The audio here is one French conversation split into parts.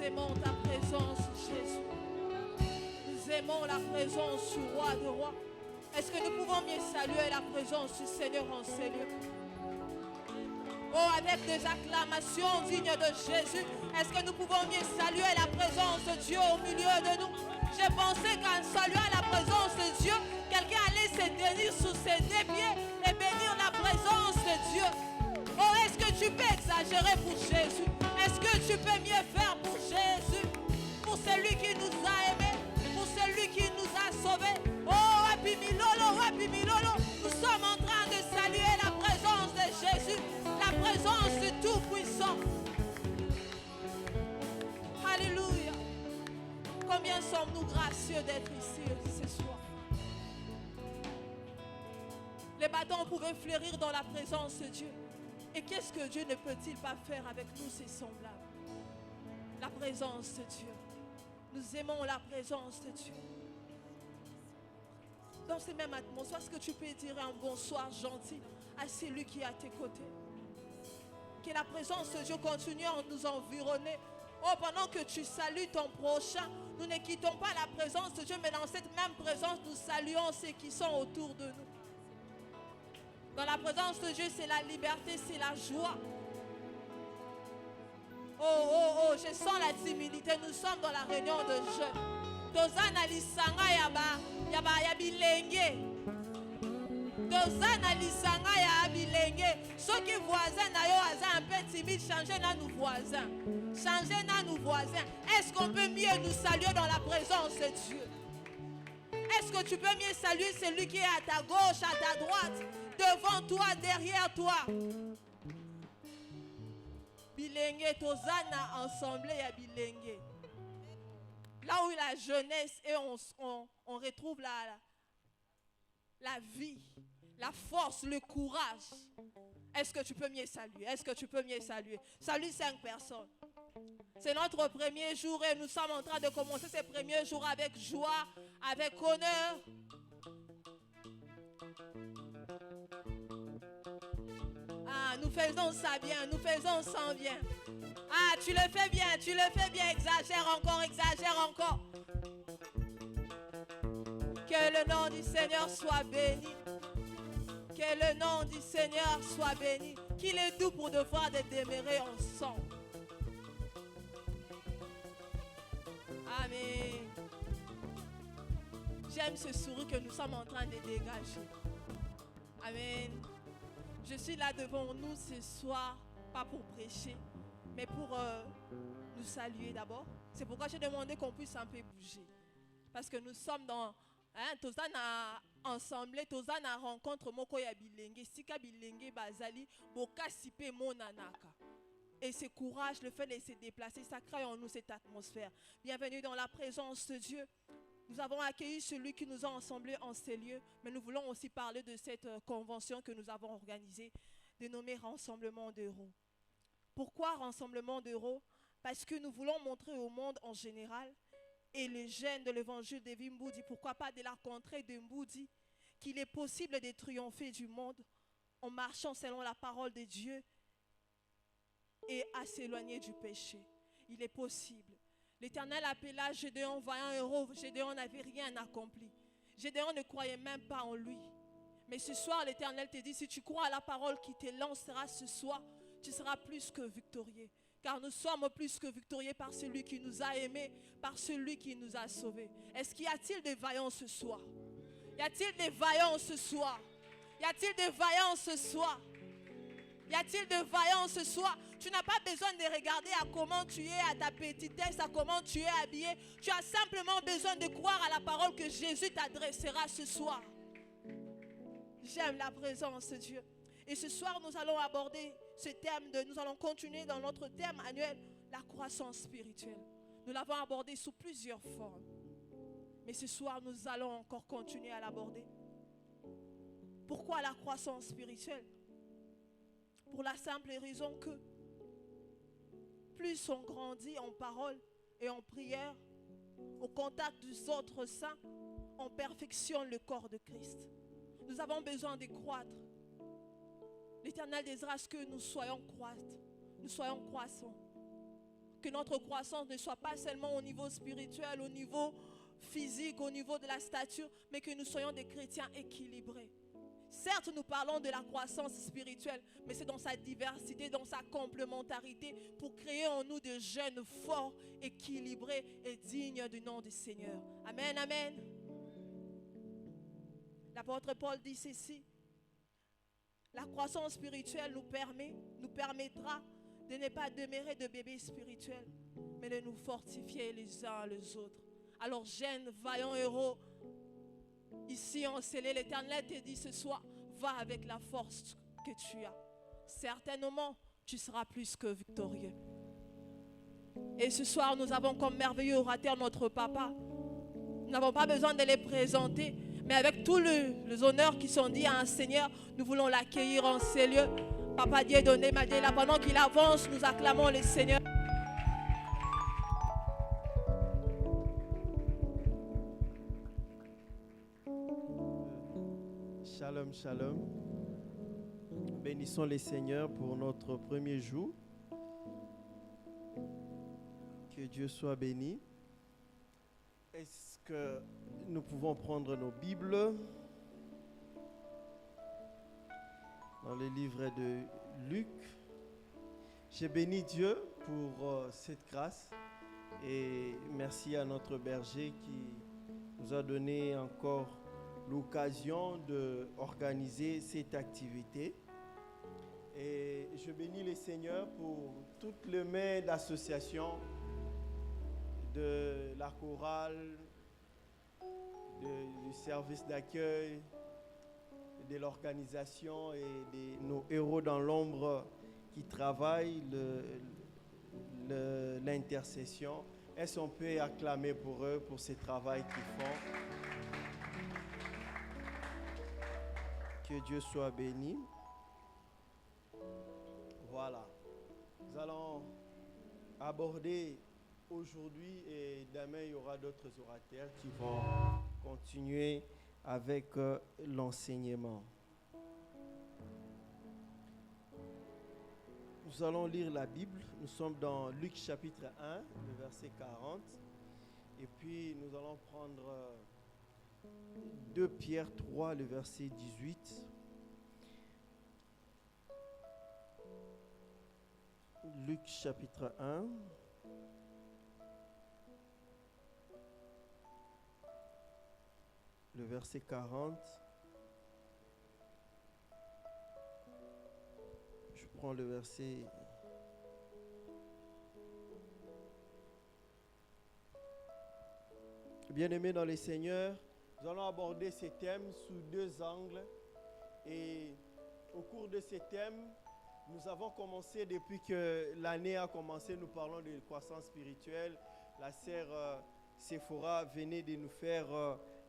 aimons ta présence, Jésus. Nous aimons la présence du roi de rois. Est-ce que nous pouvons mieux saluer la présence du Seigneur en ces lieux? Oh, avec des acclamations dignes de Jésus, est-ce que nous pouvons mieux saluer la présence de Dieu au milieu de nous? J'ai pensé qu'en saluant la présence de Dieu, quelqu'un allait se tenir sous ses deux pieds et bénir la présence de Dieu. Oh, est-ce que tu peux exagérer pour Jésus? Est-ce que tu peux mieux faire pour Jésus? Pour celui qui nous a aimés, pour celui qui nous a sauvés. Oh, Happy Milolo, nous sommes en train de saluer la présence de Jésus, la présence du Tout-Puissant. Alléluia. Combien sommes-nous gracieux d'être ici ce soir. Les bâtons pouvaient fleurir dans la présence de Dieu. Et qu'est-ce que Dieu ne peut-il pas faire avec nous, ses semblables? La présence de Dieu. Nous aimons la présence de Dieu. Dans ces mêmes atmosphères, est-ce que tu peux dire un bonsoir gentil à celui qui est à tes côtés? Que la présence de Dieu continue à nous environner. Oh, pendant que tu salues ton prochain, nous ne quittons pas la présence de Dieu, mais dans cette même présence, nous saluons ceux qui sont autour de nous. Dans la présence de Dieu, c'est la liberté, c'est la joie. Oh, je sens la timidité. Nous sommes dans la réunion de jeunes. Tozana lisanga ya bilenge. Tozana lisanga ya bilenge. Ceux qui voisins na yo aza un peu timide, changez na nous voisins. Changez na nous voisins. Est-ce qu'on peut mieux nous saluer dans la présence de Dieu? Est-ce que tu peux mieux saluer celui qui est à ta gauche, à ta droite, devant toi, derrière toi? Bilenge, Tozana, ensemble, ya bilenge. Là où la jeunesse et on retrouve la vie, la force, le courage. Est-ce que tu peux mieux saluer? Est-ce que tu peux mieux saluer? Salue 5 personnes. C'est notre premier jour et nous sommes en train de commencer ces premiers jours avec joie, avec honneur. Ah, nous faisons ça bien, nous faisons ça bien. Ah, tu le fais bien, exagère encore. Que le nom du Seigneur soit béni. Que le nom du Seigneur soit béni. Qu'il est doux pour devoir demeurer ensemble. Amen. J'aime ce sourire que nous sommes en train de dégager. Amen. Je suis là devant nous ce soir, pas pour prêcher, mais pour nous saluer d'abord. C'est pourquoi j'ai demandé qu'on puisse un peu bouger. Parce que nous sommes dans... Tozana ensemble, Tozana rencontre moko ya bilenge, sika bilenge bazali, boka sipe monanaka. Et ce courage, le fait de se déplacer, ça crée en nous cette atmosphère. Bienvenue dans la présence de Dieu. Nous avons accueilli celui qui nous a assemblés en ces lieux, mais nous voulons aussi parler de cette convention que nous avons organisée, dénommée Rassemblement d'Héros. Pourquoi Rassemblement d'Héros? Parce que nous voulons montrer au monde en général, et les jeunes de l'évangile de Mboudi, pourquoi pas de la contrée de Mboudi, qu'il est possible de triompher du monde en marchant selon la parole de Dieu et à s'éloigner du péché. Il est possible. L'Éternel appela Gédéon vaillant héros. Gédéon n'avait rien accompli. Gédéon ne croyait même pas en lui. Mais ce soir, l'Éternel te dit, si tu crois à la parole qui te lancera ce soir, tu seras plus que victorieux. Car nous sommes plus que victorieux par celui qui nous a aimés, par celui qui nous a sauvés. Est-ce qu'il y a-t-il des vaillants ce soir? Y a-t-il des vaillants ce soir? Y a-t-il des vaillants ce soir? Y a-t-il de vaillants ce soir? Tu n'as pas besoin de regarder à comment tu es, à ta petitesse, à comment tu es habillé. Tu as simplement besoin de croire à la parole que Jésus t'adressera ce soir. J'aime la présence de Dieu. Et ce soir, nous allons aborder ce thème, nous allons continuer dans notre thème annuel, la croissance spirituelle. Nous l'avons abordé sous plusieurs formes. Mais ce soir, nous allons encore continuer à l'aborder. Pourquoi la croissance spirituelle? Pour la simple raison que plus on grandit en parole et en prière, au contact des autres saints, on perfectionne le corps de Christ. Nous avons besoin de croître. L'Éternel désire que nous soyons croissants. que notre croissance ne soit pas seulement au niveau spirituel, au niveau physique, au niveau de la stature, mais que nous soyons des chrétiens équilibrés. Certes, nous parlons de la croissance spirituelle, mais c'est dans sa diversité, dans sa complémentarité, pour créer en nous des jeunes forts, équilibrés et dignes du nom du Seigneur. Amen, amen. L'apôtre Paul dit ceci: la croissance spirituelle nous permettra de ne pas demeurer de bébés spirituels, mais de nous fortifier les uns les autres. Alors, jeunes, vaillants héros, ici en scellé, l'Éternel te dit ce soir, va avec la force que tu as. Certainement, tu seras plus que victorieux. Et ce soir, nous avons comme merveilleux orateur notre papa. Nous n'avons pas besoin de les présenter, mais avec tous les honneurs qui sont dits à un Seigneur, nous voulons l'accueillir en ces lieux. Papa Dieudonné Madela, pendant qu'il avance, nous acclamons le Seigneur. Shalom, shalom. Bénissons les Seigneurs pour notre premier jour. Que Dieu soit béni. Est-ce que nous pouvons prendre nos Bibles dans les livres de Luc? J'ai béni Dieu pour cette grâce et merci à notre berger qui nous a donné encore l'occasion d'organiser cette activité. Et je bénis les Seigneurs pour toutes les mains d'association, de la chorale, du service d'accueil, de l'organisation et de nos héros dans l'ombre qui travaillent l'intercession. Est-ce qu'on peut acclamer pour eux, pour ce travail qu'ils font? Que Dieu soit béni. Voilà. Nous allons aborder aujourd'hui et demain, il y aura d'autres orateurs qui vont continuer avec l'enseignement. Nous allons lire la Bible. Nous sommes dans Luc chapitre 1, le verset 40. Et puis, nous allons prendre 2 Pierre 3, le verset 18. Luc chapitre 1. Le verset 40. Je prends le verset. Bien-aimés dans les Seigneurs, nous allons aborder ces thèmes sous 2 angles. Et au cours de ces thèmes, nous avons commencé depuis que l'année a commencé, nous parlons de croissance spirituelle. La sœur Sephora venait de nous faire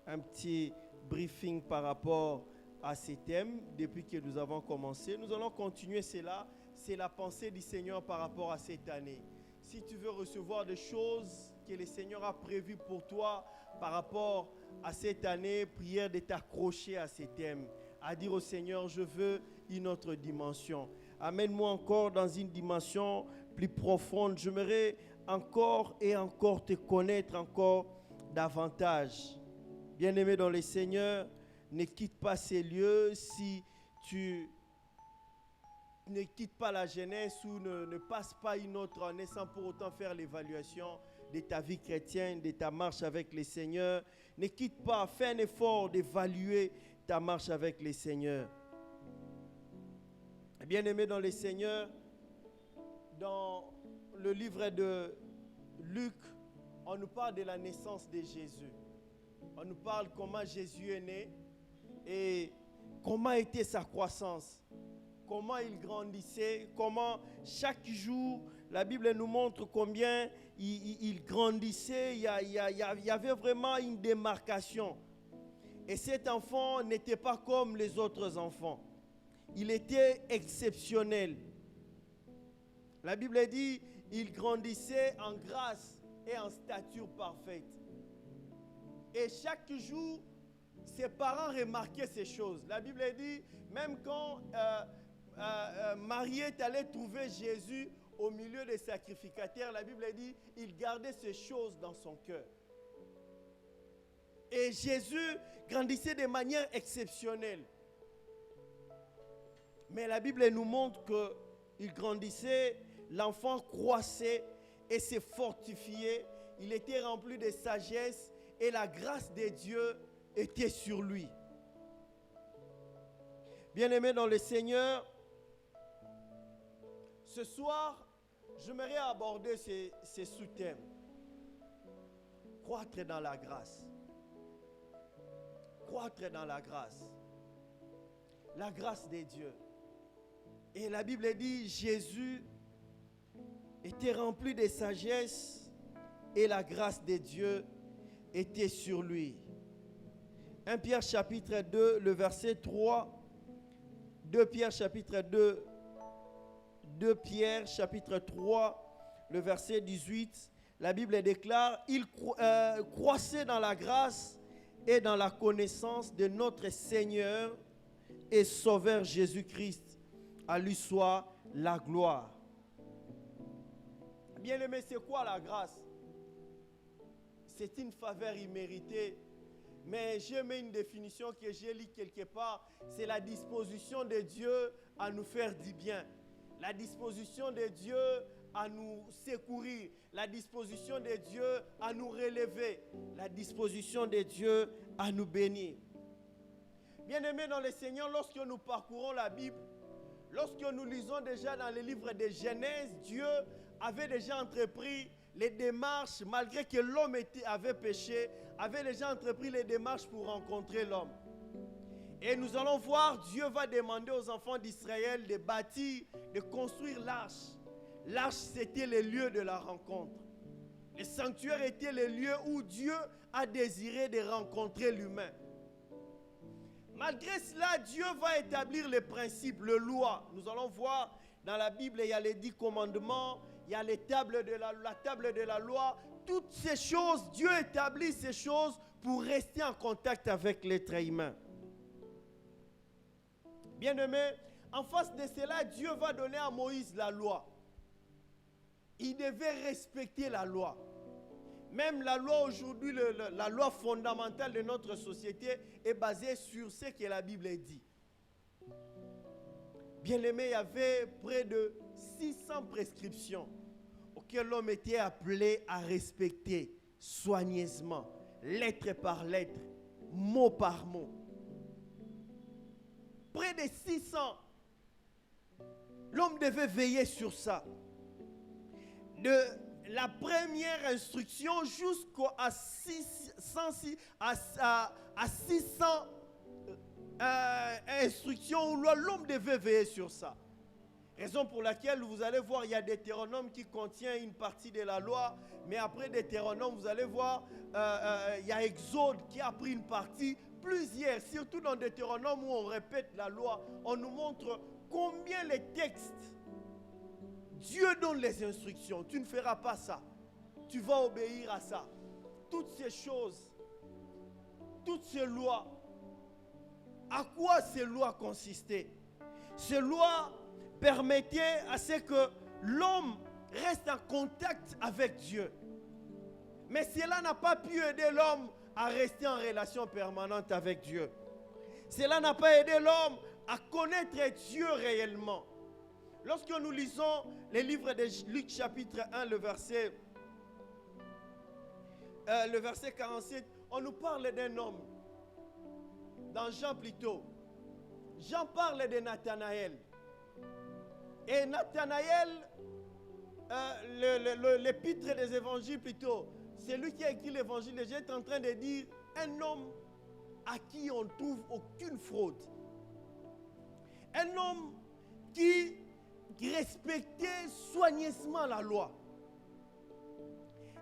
un petit briefing par rapport à ces thèmes depuis que nous avons commencé. Nous allons continuer cela. C'est la pensée du Seigneur par rapport à cette année. Si tu veux recevoir des choses que le Seigneur a prévues pour toi par rapport à cette année, prière de t'accrocher à ces thèmes, à dire au Seigneur, je veux une autre dimension. Amène-moi encore dans une dimension plus profonde. J'aimerais encore et encore te connaître encore davantage. Bien-aimé dans le Seigneur, ne quitte pas ces lieux si tu ne quitte pas la jeunesse ou ne passe pas une autre année sans pour autant faire l'évaluation de ta vie chrétienne, de ta marche avec le Seigneur. Ne quitte pas, fais un effort d'évaluer ta marche avec le Seigneur. Bien-aimé dans le Seigneur, dans le livre de Luc, on nous parle de la naissance de Jésus. On nous parle comment Jésus est né et comment était sa croissance, comment il grandissait, comment chaque jour, la Bible nous montre combien il grandissait, il y avait vraiment une démarcation. Et cet enfant n'était pas comme les autres enfants. Il était exceptionnel. La Bible dit, il grandissait en grâce et en stature parfaite. Et chaque jour, ses parents remarquaient ces choses. La Bible dit, même quand Marie est allée trouver Jésus au milieu des sacrificateurs, la Bible dit, il gardait ces choses dans son cœur. Et Jésus grandissait de manière exceptionnelle. Mais la Bible nous montre qu'il grandissait, l'enfant croissait et se fortifiait. Il était rempli de sagesse et la grâce de Dieu était sur lui. Bien-aimés dans le Seigneur, ce soir, j'aimerais aborder ces sous-thèmes. Croître dans la grâce. Croître dans la grâce. La grâce de Dieu. Et la Bible dit, Jésus était rempli de sagesse et la grâce de Dieu était sur lui. 1 Pierre chapitre 2, le verset 3. 2 Pierre chapitre 2. 2 Pierre chapitre 3, le verset 18. La Bible déclare, il croissait dans la grâce et dans la connaissance de notre Seigneur et Sauveur Jésus-Christ. À lui soit la gloire. Bien-aimé, c'est quoi la grâce? C'est une faveur imméritée. Mais j'ai mis une définition que j'ai lue quelque part. C'est la disposition de Dieu à nous faire du bien. La disposition de Dieu à nous secourir. La disposition de Dieu à nous relever. La disposition de Dieu à nous bénir. Bien-aimés dans le Seigneur, lorsque nous parcourons la Bible, lorsque nous lisons déjà dans les livres de Genèse, Dieu avait déjà entrepris les démarches, malgré que l'homme avait péché, avait déjà entrepris les démarches pour rencontrer l'homme. Et nous allons voir, Dieu va demander aux enfants d'Israël de bâtir, de construire l'arche. L'arche, c'était le lieu de la rencontre. Le sanctuaire était le lieu où Dieu a désiré de rencontrer l'humain. Malgré cela, Dieu va établir les principes, les lois. Nous allons voir dans la Bible, il y a les 10 commandements, il y a les tables la table de la loi. Toutes ces choses, Dieu établit ces choses pour rester en contact avec l'être humain. Bien-aimé, en face de cela, Dieu va donner à Moïse la loi. Il devait respecter la loi. Même la loi aujourd'hui, la loi fondamentale de notre société est basée sur ce que la Bible dit. Bien-aimé, il y avait près de 600 prescriptions auxquelles l'homme était appelé à respecter soigneusement, lettre par lettre, mot par mot. Près de 600. L'homme devait veiller sur ça. De la première instruction jusqu'à 600 instructions où l'homme devait veiller sur ça. Raison pour laquelle vous allez voir, il y a Deutéronome qui contient une partie de la loi, mais après Deutéronome, vous allez voir, il y a Exode qui a pris une partie, plusieurs, surtout dans Deutéronome où on répète la loi, on nous montre combien les textes, Dieu donne les instructions, tu ne feras pas ça, tu vas obéir à ça. Toutes ces choses, toutes ces lois, à quoi ces lois consistaient? Ces lois permettaient à ce que l'homme reste en contact avec Dieu. Mais cela n'a pas pu aider l'homme à rester en relation permanente avec Dieu. Cela n'a pas aidé l'homme à connaître Dieu réellement. Lorsque nous lisons les livres de Luc chapitre 1, le verset 47, on nous parle d'un homme. Dans Jean plutôt. Jean parle de Nathanaël. Et Nathanaël, l'épître des évangiles plutôt, c'est lui qui a écrit l'évangile. Jésus est en train de dire un homme à qui on ne trouve aucune fraude. Un homme qui respectait soigneusement la loi.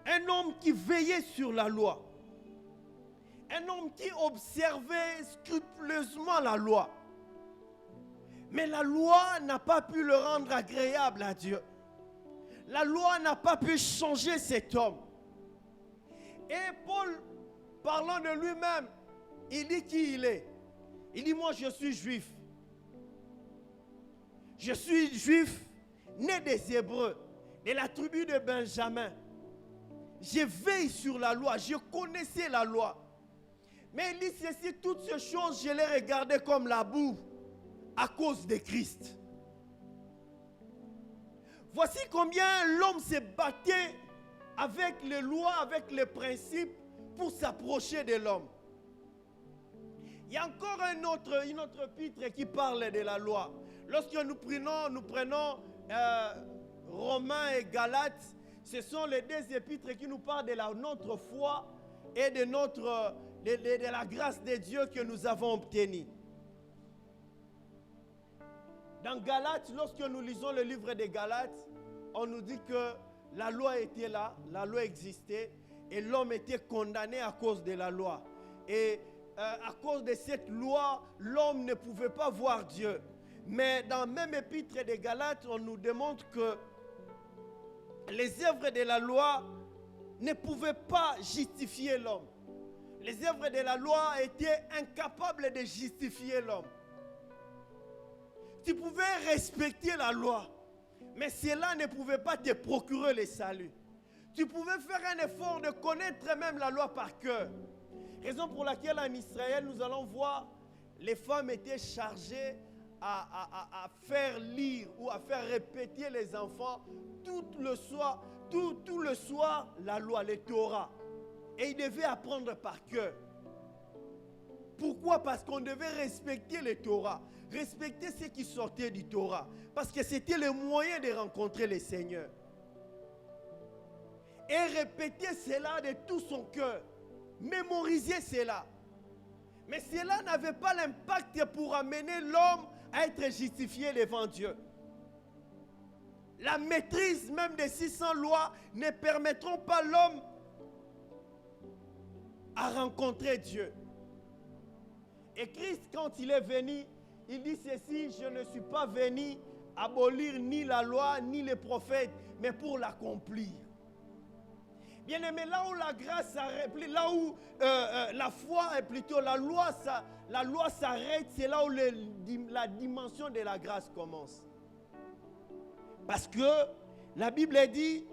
Un homme qui veillait sur la loi. Un homme qui observait scrupuleusement la loi. Mais la loi n'a pas pu le rendre agréable à Dieu. La loi n'a pas pu changer cet homme. Et Paul, parlant de lui-même, il dit qui il est. Il dit, moi je suis juif. Je suis juif né des Hébreux, de la tribu de Benjamin. Je veille sur la loi, je connaissais la loi. Mais il dit ceci, toutes ces choses, je les regardais comme la boue à cause de Christ. Voici combien l'homme s'est battu avec les lois, avec les principes pour s'approcher de l'homme. Il y a encore une autre épître qui parle de la loi. Lorsque nous prenons Romains et Galates, ce sont les deux épîtres qui nous parlent de notre foi et de la grâce de Dieu que nous avons obtenue. Dans Galates, lorsque nous lisons le livre de Galates, on nous dit que la loi était là, la loi existait, et l'homme était condamné à cause de la loi. Et à cause de cette loi, l'homme ne pouvait pas voir Dieu. Mais dans le même épître de Galates, on nous démontre que les œuvres de la loi ne pouvaient pas justifier l'homme. Les œuvres de la loi étaient incapables de justifier l'homme. Tu pouvais respecter la loi, mais cela ne pouvait pas te procurer le salut. Tu pouvais faire un effort de connaître même la loi par cœur. Raison pour laquelle en Israël, nous allons voir, les femmes étaient chargées à faire lire ou à faire répéter les enfants tout le soir la loi, le Torah. Et ils devaient apprendre par cœur. Pourquoi? Parce qu'on devait respecter le Torah. Respecter ce qui sortait du Torah. Parce que c'était le moyen de rencontrer le Seigneur. Et répéter cela de tout son cœur. Mémoriser cela. Mais cela n'avait pas l'impact pour amener l'homme à être justifié devant Dieu. La maîtrise même des 600 lois ne permettront pas l'homme à rencontrer Dieu. Et Christ, quand il est venu, il dit ceci: je ne suis pas venu abolir ni la loi ni les prophètes, mais pour l'accomplir. Bien-aimé, là où la grâce s'arrête, là où la foi est plutôt la loi s'arrête, c'est là où la dimension de la grâce commence. Parce que la Bible dit,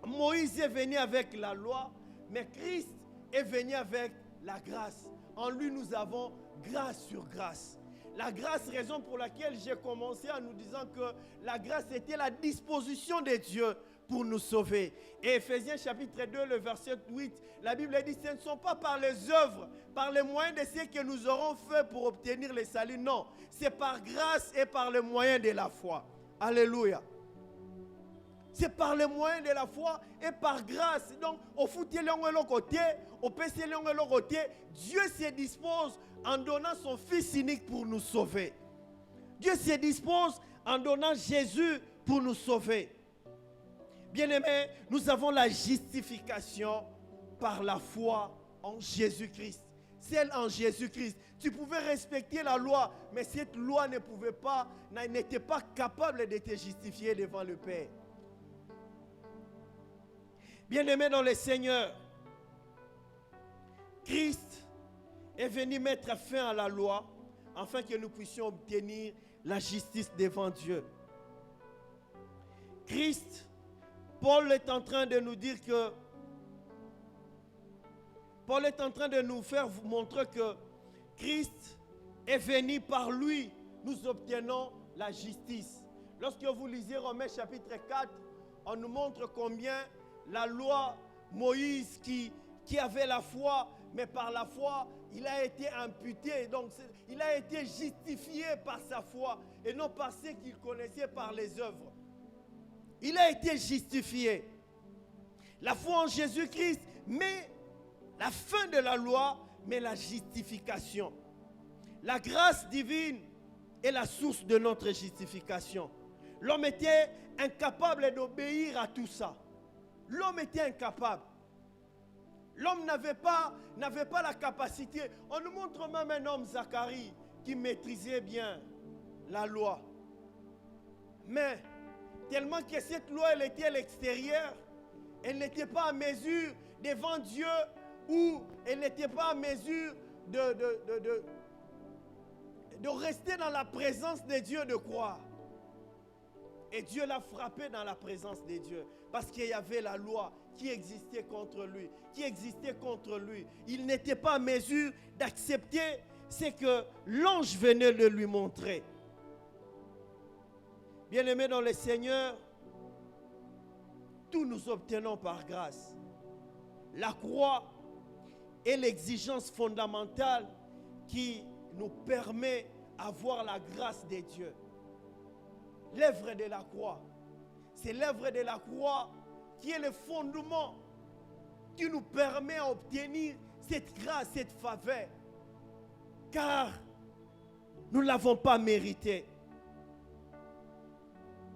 Moïse est venu avec la loi, mais Christ est venu avec la grâce. En lui, nous avons grâce sur grâce. La grâce, raison pour laquelle j'ai commencé en nous disant que la grâce était la disposition de Dieu pour nous sauver. Et Ephésiens chapitre 2, le verset 8, la Bible dit, ce ne sont pas par les œuvres, par les moyens de ce que nous aurons fait pour obtenir le salut. Non, c'est par grâce et par les moyens de la foi. Alléluia. C'est par les moyens de la foi et par grâce. Donc, au foutu l'un côté, au PC l'un côté, Dieu se dispose en donnant son Fils unique pour nous sauver. Dieu se dispose en donnant Jésus pour nous sauver. Bien-aimés, nous avons la justification par la foi en Jésus-Christ. Celle en Jésus-Christ. Tu pouvais respecter la loi, mais cette loi n'était pas capable de te justifier devant le Père. Bien-aimés dans le Seigneur, Christ est venu mettre fin à la loi afin que nous puissions obtenir la justice devant Dieu. Christ, Paul est en train de nous dire que Paul est en train de nous faire montrer que Christ est venu par lui, nous obtenons la justice. Lorsque vous lisez Romains chapitre 4, on nous montre combien la loi, Moïse qui avait la foi, mais par la foi, il a été imputé. Donc, il a été justifié par sa foi et non par ce qu'il connaissait par les œuvres. Il a été justifié. La foi en Jésus-Christ, mais la fin de la loi, mais la justification. La grâce divine est la source de notre justification. L'homme était incapable d'obéir à tout ça. L'homme était incapable. L'homme n'avait pas la capacité. On nous montre même un homme, Zacharie, qui maîtrisait bien la loi. Mais, tellement que cette loi, elle était à l'extérieur, elle n'était pas à mesure devant Dieu, ou elle n'était pas à mesure de rester dans la présence de Dieu, de croire. Et Dieu l'a frappé dans la présence de Dieu. Parce qu'il y avait la loi qui existait contre lui. Il n'était pas en mesure d'accepter ce que l'ange venait de lui montrer. Bien-aimés dans le Seigneur, tout nous obtenons par grâce. La croix est l'exigence fondamentale qui nous permet d'avoir la grâce de Dieu. L'œuvre de la croix, c'est l'œuvre de la croix qui est le fondement qui nous permet d'obtenir cette grâce, cette faveur. Car nous ne l'avons pas mérité.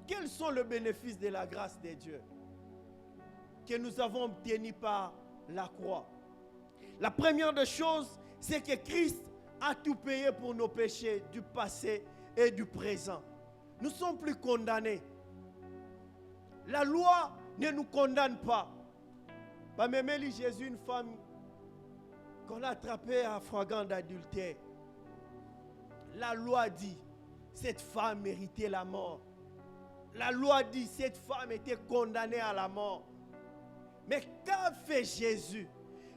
Quels sont les bénéfices de la grâce de Dieu que nous avons obtenus par la croix? La première des choses, c'est que Christ a tout payé pour nos péchés du passé et du présent. Nous ne sommes plus condamnés. La loi ne nous condamne pas. Pas même Jésus, une femme qu'on a attrapée à flagrant d'adultère. La loi dit, cette femme méritait la mort. La loi dit, cette femme était condamnée à la mort. Mais qu'a fait Jésus?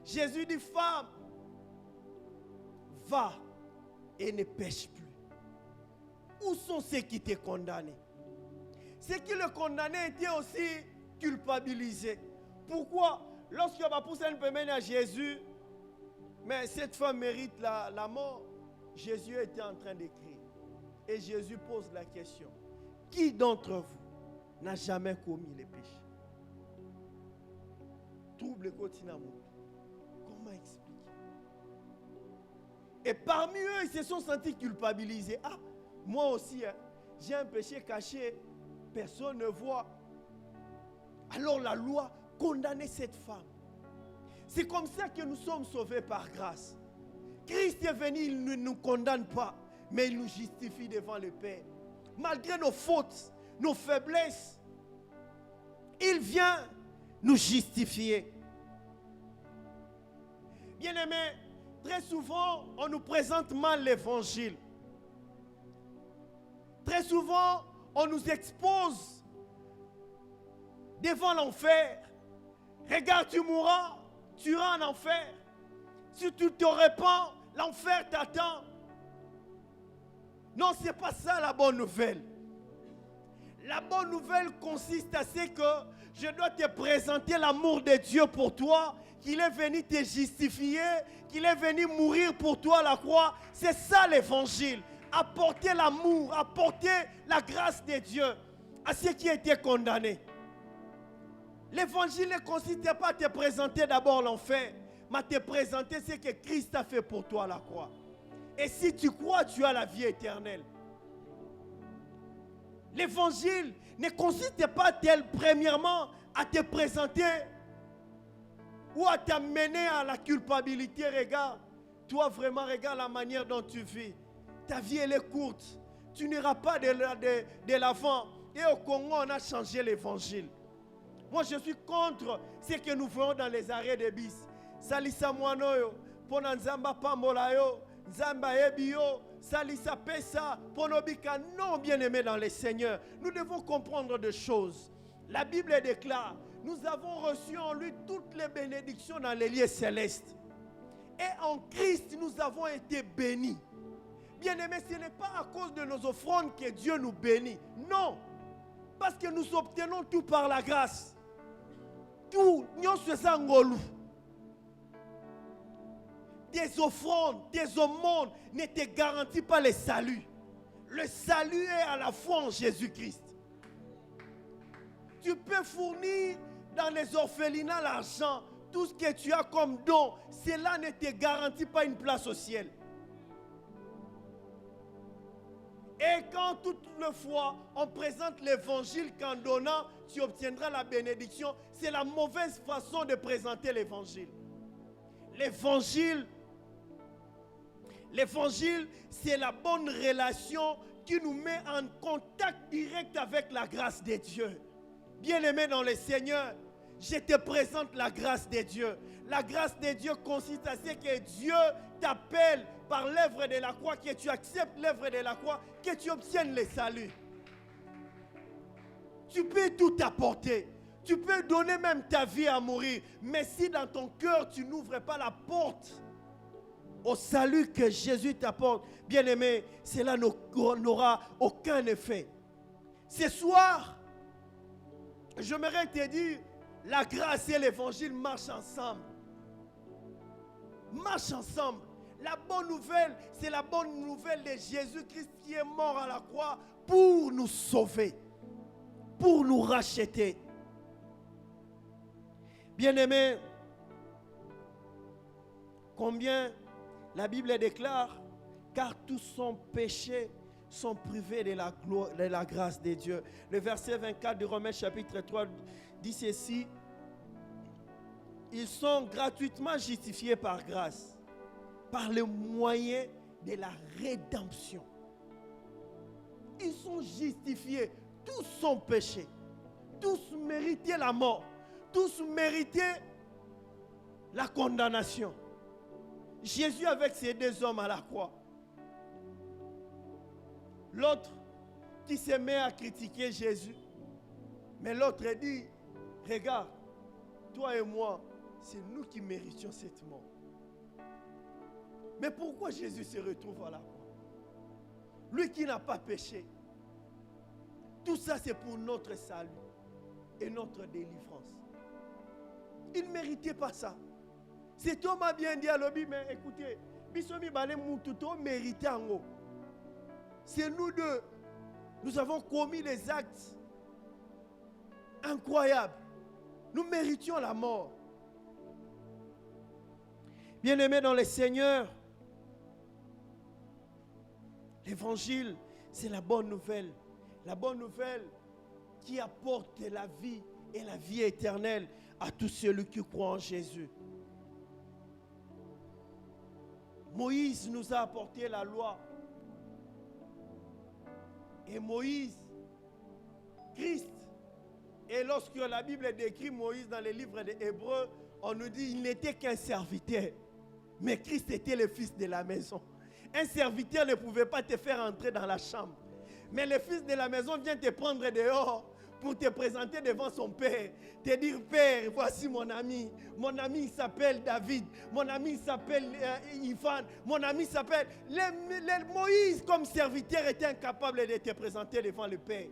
Jésus dit, femme, va et ne pêche plus. Où sont ceux qui t'ont condamné? Ceux qui le condamnaient étaient aussi culpabilisés. Pourquoi? Lorsque va pousser une pemene à Jésus, mais cette femme mérite la mort, Jésus était en train d'écrire. Et Jésus pose la question, qui d'entre vous n'a jamais commis les péchés? Trouble quotidien. Comment expliquer? Et parmi eux, ils se sont sentis culpabilisés. Ah, moi aussi, j'ai un péché caché, personne ne voit. Alors la loi condamnait cette femme. C'est comme ça que nous sommes sauvés par grâce. Christ est venu, il ne nous condamne pas, mais il nous justifie devant le Père. Malgré nos fautes, nos faiblesses, il vient nous justifier. Bien-aimés, très souvent, on nous présente mal l'évangile. Très souvent, on nous expose devant l'enfer. Regarde, tu mourras, tu iras en enfer. Si tu te répands, l'enfer t'attend. Non, ce n'est pas ça la bonne nouvelle. La bonne nouvelle consiste à ce que je dois te présenter l'amour de Dieu pour toi, qu'il est venu te justifier, qu'il est venu mourir pour toi à la croix. C'est ça l'évangile. Apporter l'amour, apporter la grâce de Dieu à ceux qui étaient condamnés. L'évangile ne consiste pas à te présenter d'abord l'enfer, mais à te présenter ce que Christ a fait pour toi à la croix. Et si tu crois, tu as la vie éternelle. L'évangile ne consiste pas premièrement à te présenter ou à t'amener à la culpabilité. Regarde, toi vraiment, regarde la manière dont tu vis. Ta vie, elle est courte. Tu n'iras pas de l'avant. Et au Congo, on a changé l'évangile. Moi, je suis contre ce que nous voyons dans les arrêts de bus. Salisa Mwanoyo, Ponanzamba Pambolayo, Nzamba Ebio, Salisa Pesa, Ponobika. Non, bien-aimés dans le Seigneur, nous devons comprendre des choses. La Bible déclare, nous avons reçu en lui toutes les bénédictions dans les lieux célestes. Et en Christ, nous avons été bénis. Bien-aimés, ce n'est pas à cause de nos offrandes que Dieu nous bénit. Non. Parce que nous obtenons tout par la grâce. Tout, nous sommes ngolou. Tes offrandes, tes aumônes ne te garantissent pas le salut. Le salut est à la foi en Jésus-Christ. Tu peux fournir dans les orphelinats l'argent, tout ce que tu as comme don, cela ne te garantit pas une place au ciel. Et quand toute le fois on présente l'évangile qu'en donnant, tu obtiendras la bénédiction, c'est la mauvaise façon de présenter l'évangile. L'évangile, c'est la bonne relation qui nous met en contact direct avec la grâce de Dieu. Bien-aimé dans le Seigneur, je te présente la grâce de Dieu. La grâce de Dieu consiste à ce que Dieu t'appelle par l'œuvre de la croix, que tu acceptes l'œuvre de la croix, que tu obtiennes le salut. Tu peux tout apporter. Tu peux donner même ta vie à mourir. Mais si dans ton cœur, tu n'ouvres pas la porte au salut que Jésus t'apporte, bien-aimé, cela n'aura aucun effet. Ce soir, j'aimerais te dire, la grâce et l'évangile marchent ensemble. Marchent ensemble. La bonne nouvelle, c'est la bonne nouvelle de Jésus-Christ qui est mort à la croix pour nous sauver, pour nous racheter. Bien-aimés, combien la Bible déclare, car tous sont péchés, sont privés de la grâce de Dieu. Le verset 24 de Romains chapitre 3 dit ceci, ils sont gratuitement justifiés par grâce, par le moyen de la rédemption. Ils sont justifiés, tous sont péchés, tous méritaient la mort, tous méritaient la condamnation. Jésus avec ces deux hommes à la croix. L'autre qui se met à critiquer Jésus. Mais l'autre dit, regarde, toi et moi, c'est nous qui méritions cette mort. Mais pourquoi Jésus se retrouve à la croix? Lui qui n'a pas péché. Tout ça c'est pour notre salut et notre délivrance. Il ne méritait pas ça. Cet homme a bien dit à l'objet, mais écoutez, c'est nous deux. Nous avons commis des actes incroyables. Nous méritions la mort. Bien-aimés dans le Seigneur, l'évangile, c'est la bonne nouvelle. La bonne nouvelle qui apporte la vie et la vie éternelle à tous ceux qui croient en Jésus. Moïse nous a apporté la loi. Et Moïse, Christ, et lorsque la Bible décrit Moïse dans les livres des Hébreux, on nous dit qu'il n'était qu'un serviteur. Mais Christ était le fils de la maison. Un serviteur ne pouvait pas te faire entrer dans la chambre. Mais le fils de la maison vient te prendre dehors pour te présenter devant son père. Te dire, Père, voici mon ami. Mon ami il s'appelle David. Mon ami il s'appelle Ivan. Mon ami s'appelle... Moïse comme serviteur était incapable de te présenter devant le Père.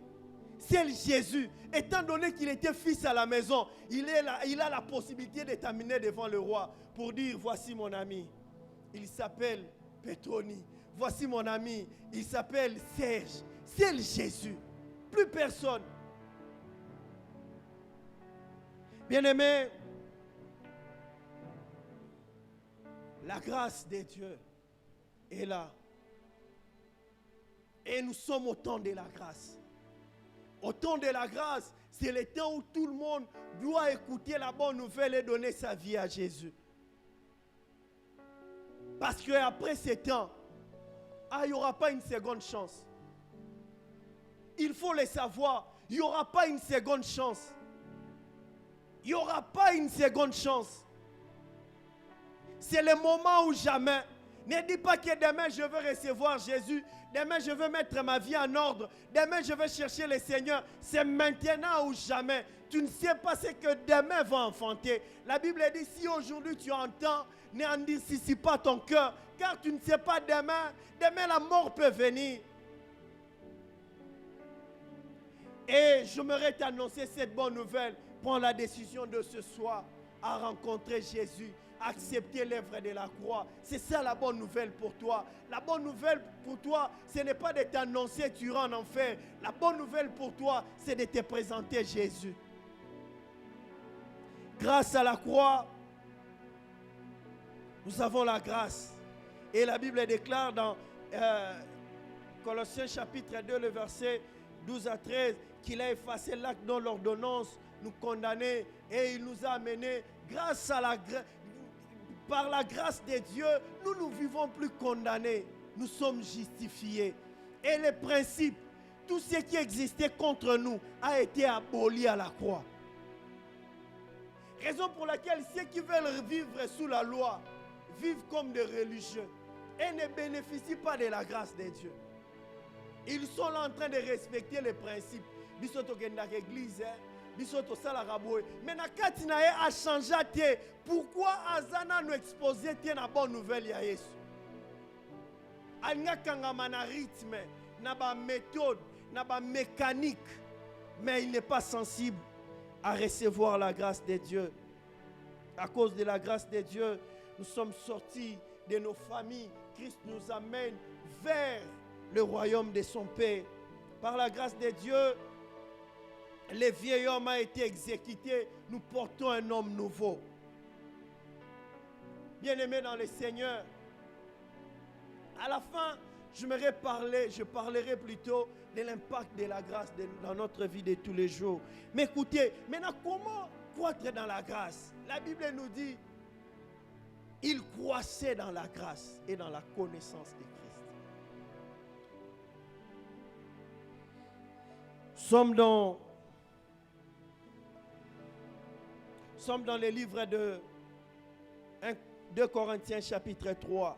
C'est Jésus. Étant donné qu'il était fils à la maison, il a la possibilité de t'amener devant le roi pour dire, voici mon ami. Il s'appelle Petroni. Voici mon ami. Il s'appelle Serge. C'est Jésus. Plus personne. Bien-aimés, la grâce de Dieu est là. Et nous sommes au temps de la grâce. Au temps de la grâce, c'est le temps où tout le monde doit écouter la bonne nouvelle et donner sa vie à Jésus. Parce qu'après ce temps, il n'y aura pas une seconde chance. Il faut le savoir, il n'y aura pas une seconde chance. Il n'y aura pas une seconde chance. C'est le moment ou jamais. Ne dis pas que demain je veux recevoir Jésus. Demain je veux mettre ma vie en ordre. Demain je veux chercher le Seigneur. C'est maintenant ou jamais. Tu ne sais pas ce que demain va enfanter. La Bible dit, si aujourd'hui tu entends, n'endurcis pas ton cœur. Car tu ne sais pas demain. Demain la mort peut venir. Et j'aimerais t'annoncer cette bonne nouvelle. Prends la décision de ce soir à rencontrer Jésus, accepter l'œuvre de la croix. C'est ça la bonne nouvelle pour toi. La bonne nouvelle pour toi, ce n'est pas de t'annoncer tu iras en enfer. La bonne nouvelle pour toi, c'est de te présenter Jésus. Grâce à la croix, nous avons la grâce. Et la Bible déclare dans Colossiens chapitre 2, le verset 12 à 13, qu'il a effacé l'acte dont l'ordonnance nous condamnait et il nous a amenés par la grâce de Dieu, nous ne vivons plus condamnés, nous sommes justifiés. Et le principe, tout ce qui existait contre nous a été aboli à la croix. Raison pour laquelle ceux qui veulent vivre sous la loi vivent comme des religieux et ne bénéficient pas de la grâce de Dieu. Ils sont là en train de respecter les principes. Bisoto kenda l'église, bisoto sala raboé. Mais nakati na ye a changé. Pourquoi azana nous exposer na bonne nouvelle ya Yesu? Anga kangama na rythme, na ba méthode, na ba mécanique, mais il n'est pas sensible à recevoir la grâce de Dieu. À cause de la grâce de Dieu, nous sommes sortis de nos familles. Christ nous amène vers le royaume de son Père. Par la grâce de Dieu, le vieil homme a été exécuté. Nous portons un homme nouveau. Bien-aimés dans le Seigneur, à la fin, je parlerai plutôt de l'impact de la grâce dans notre vie de tous les jours. Mais écoutez, maintenant comment croître dans la grâce? La Bible nous dit, il croissait dans la grâce et dans la connaissance de Christ. Nous sommes dans le livre de 2 Corinthiens chapitre 3.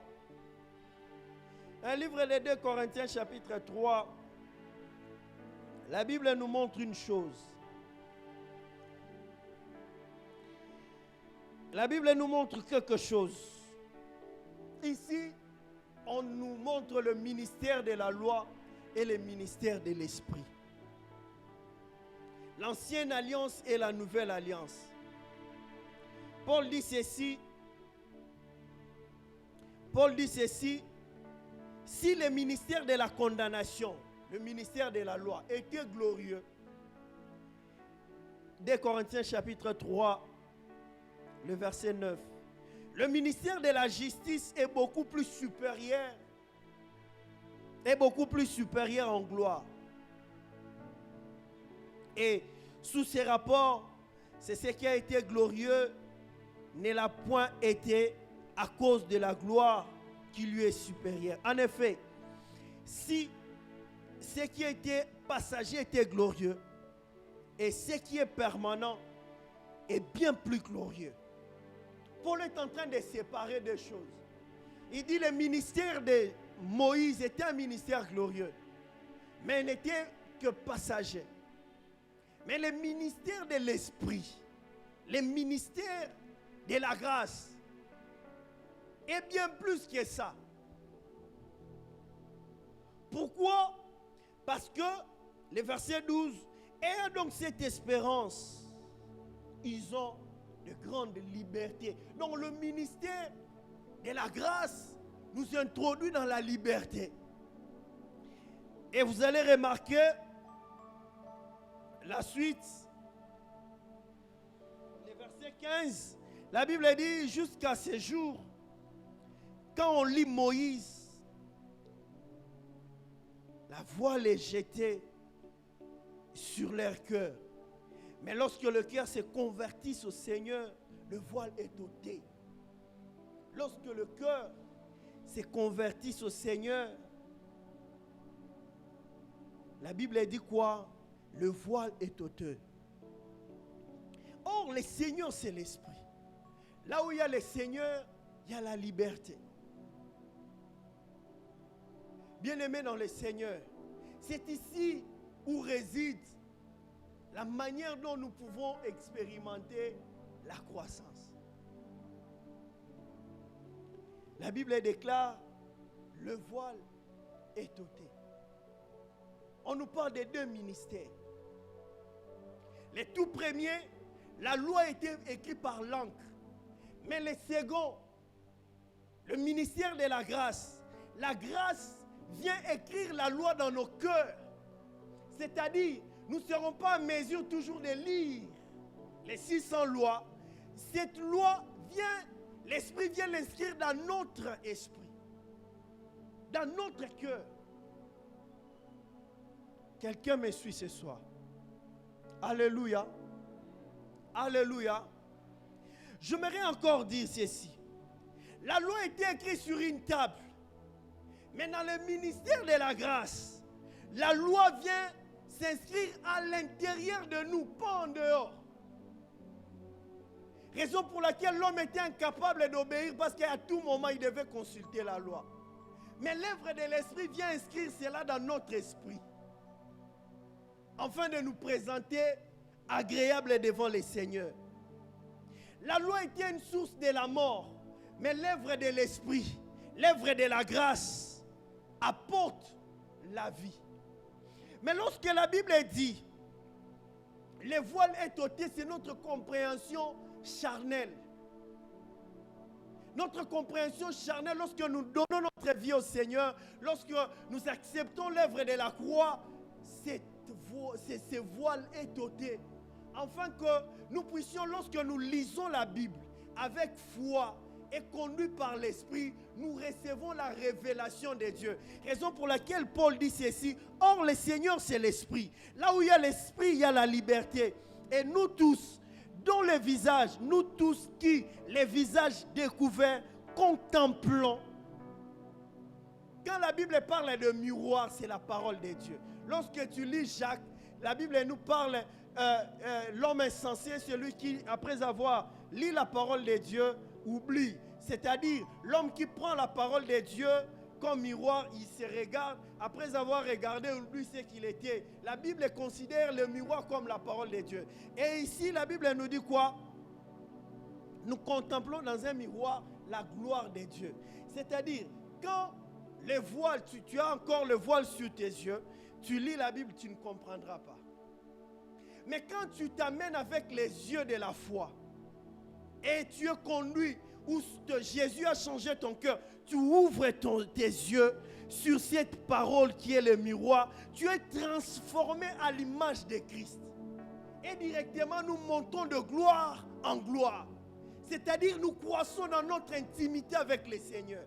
Un livre de 2 Corinthiens chapitre 3, la Bible nous montre une chose. La Bible nous montre quelque chose. Ici, on nous montre le ministère de la loi et le ministère de l'esprit. L'ancienne alliance et la nouvelle alliance. Paul dit ceci. Si le ministère de la condamnation, le ministère de la loi était glorieux, 2 Corinthiens chapitre 3, le verset 9. Le ministère de la justice est beaucoup plus supérieur. En gloire. Et sous ces rapports, c'est ce qui a été glorieux ne l'a point été à cause de la gloire qui lui est supérieure. En effet, si ce qui était passager était glorieux, et ce qui est permanent est bien plus glorieux. Paul est en train de séparer deux choses. Il dit le ministère de Moïse était un ministère glorieux, mais il n'était que passager. Mais le ministère de l'esprit, le ministère de la grâce, est bien plus que ça. Pourquoi? Parce que, le verset 12, et donc cette espérance, ils ont de grandes libertés. Donc le ministère de la grâce nous introduit dans la liberté. Et vous allez remarquer la suite, le verset 15, la Bible dit jusqu'à ce jour, quand on lit Moïse, la voile est jetée sur leur cœur. Mais lorsque le cœur se convertit au Seigneur, le voile est ôté. Lorsque le cœur se convertit au Seigneur, la Bible dit quoi? Le voile est ôté. Or, le Seigneur, c'est l'Esprit. Là où il y a le Seigneur, il y a la liberté. Bien-aimés dans le Seigneur, c'est ici où réside la manière dont nous pouvons expérimenter la croissance. La Bible déclare, le voile est ôté. On nous parle de deux ministères. Le tout premier, la loi était écrite par l'encre. Mais le second, le ministère de la grâce vient écrire la loi dans nos cœurs. C'est-à-dire, nous ne serons pas en mesure toujours de lire les 600 lois. Cette loi vient, l'Esprit vient l'inscrire dans notre esprit, dans notre cœur. Quelqu'un me suit ce soir. Alléluia. Alléluia. J'aimerais encore dire ceci. La loi était écrite sur une table. Mais dans le ministère de la grâce, la loi vient s'inscrire à l'intérieur de nous, pas en dehors. Raison pour laquelle l'homme était incapable d'obéir parce qu'à tout moment, il devait consulter la loi. Mais l'œuvre de l'Esprit vient inscrire cela dans notre esprit, afin de nous présenter agréables devant le Seigneur. La loi était une source de la mort, mais l'œuvre de l'Esprit, l'œuvre de la grâce apporte la vie. Mais lorsque la Bible dit le voile est ôté, c'est notre compréhension charnelle. Notre compréhension charnelle, lorsque nous donnons notre vie au Seigneur, lorsque nous acceptons l'œuvre de la croix, ce voile est ôté. Afin que nous puissions, lorsque nous lisons la Bible avec foi et conduits par l'Esprit, nous recevons la révélation de Dieu. Raison pour laquelle Paul dit ceci: or le Seigneur c'est l'Esprit. Là où il y a l'Esprit, il y a la liberté. Et nous tous, dont le visage, nous tous qui, les visages découverts, contemplons. Quand la Bible parle de miroir, c'est la parole de Dieu. Lorsque tu lis Jacques, la Bible nous parle, l'homme insensé, celui qui, après avoir lu la parole de Dieu, oublie. C'est-à-dire, l'homme qui prend la parole de Dieu comme miroir, il se regarde. Après avoir regardé, il oublie ce qu'il était. La Bible considère le miroir comme la parole de Dieu. Et ici, la Bible nous dit quoi? Nous contemplons dans un miroir la gloire de Dieu. C'est-à-dire, quand le voile, tu as encore le voile sur tes yeux, tu lis la Bible, tu ne comprendras pas. Mais quand tu t'amènes avec les yeux de la foi et tu es conduit où Jésus a changé ton cœur, tu ouvres tes yeux sur cette parole qui est le miroir, tu es transformé à l'image de Christ. Et directement, nous montons de gloire en gloire. C'est-à-dire, nous croissons dans notre intimité avec le Seigneur.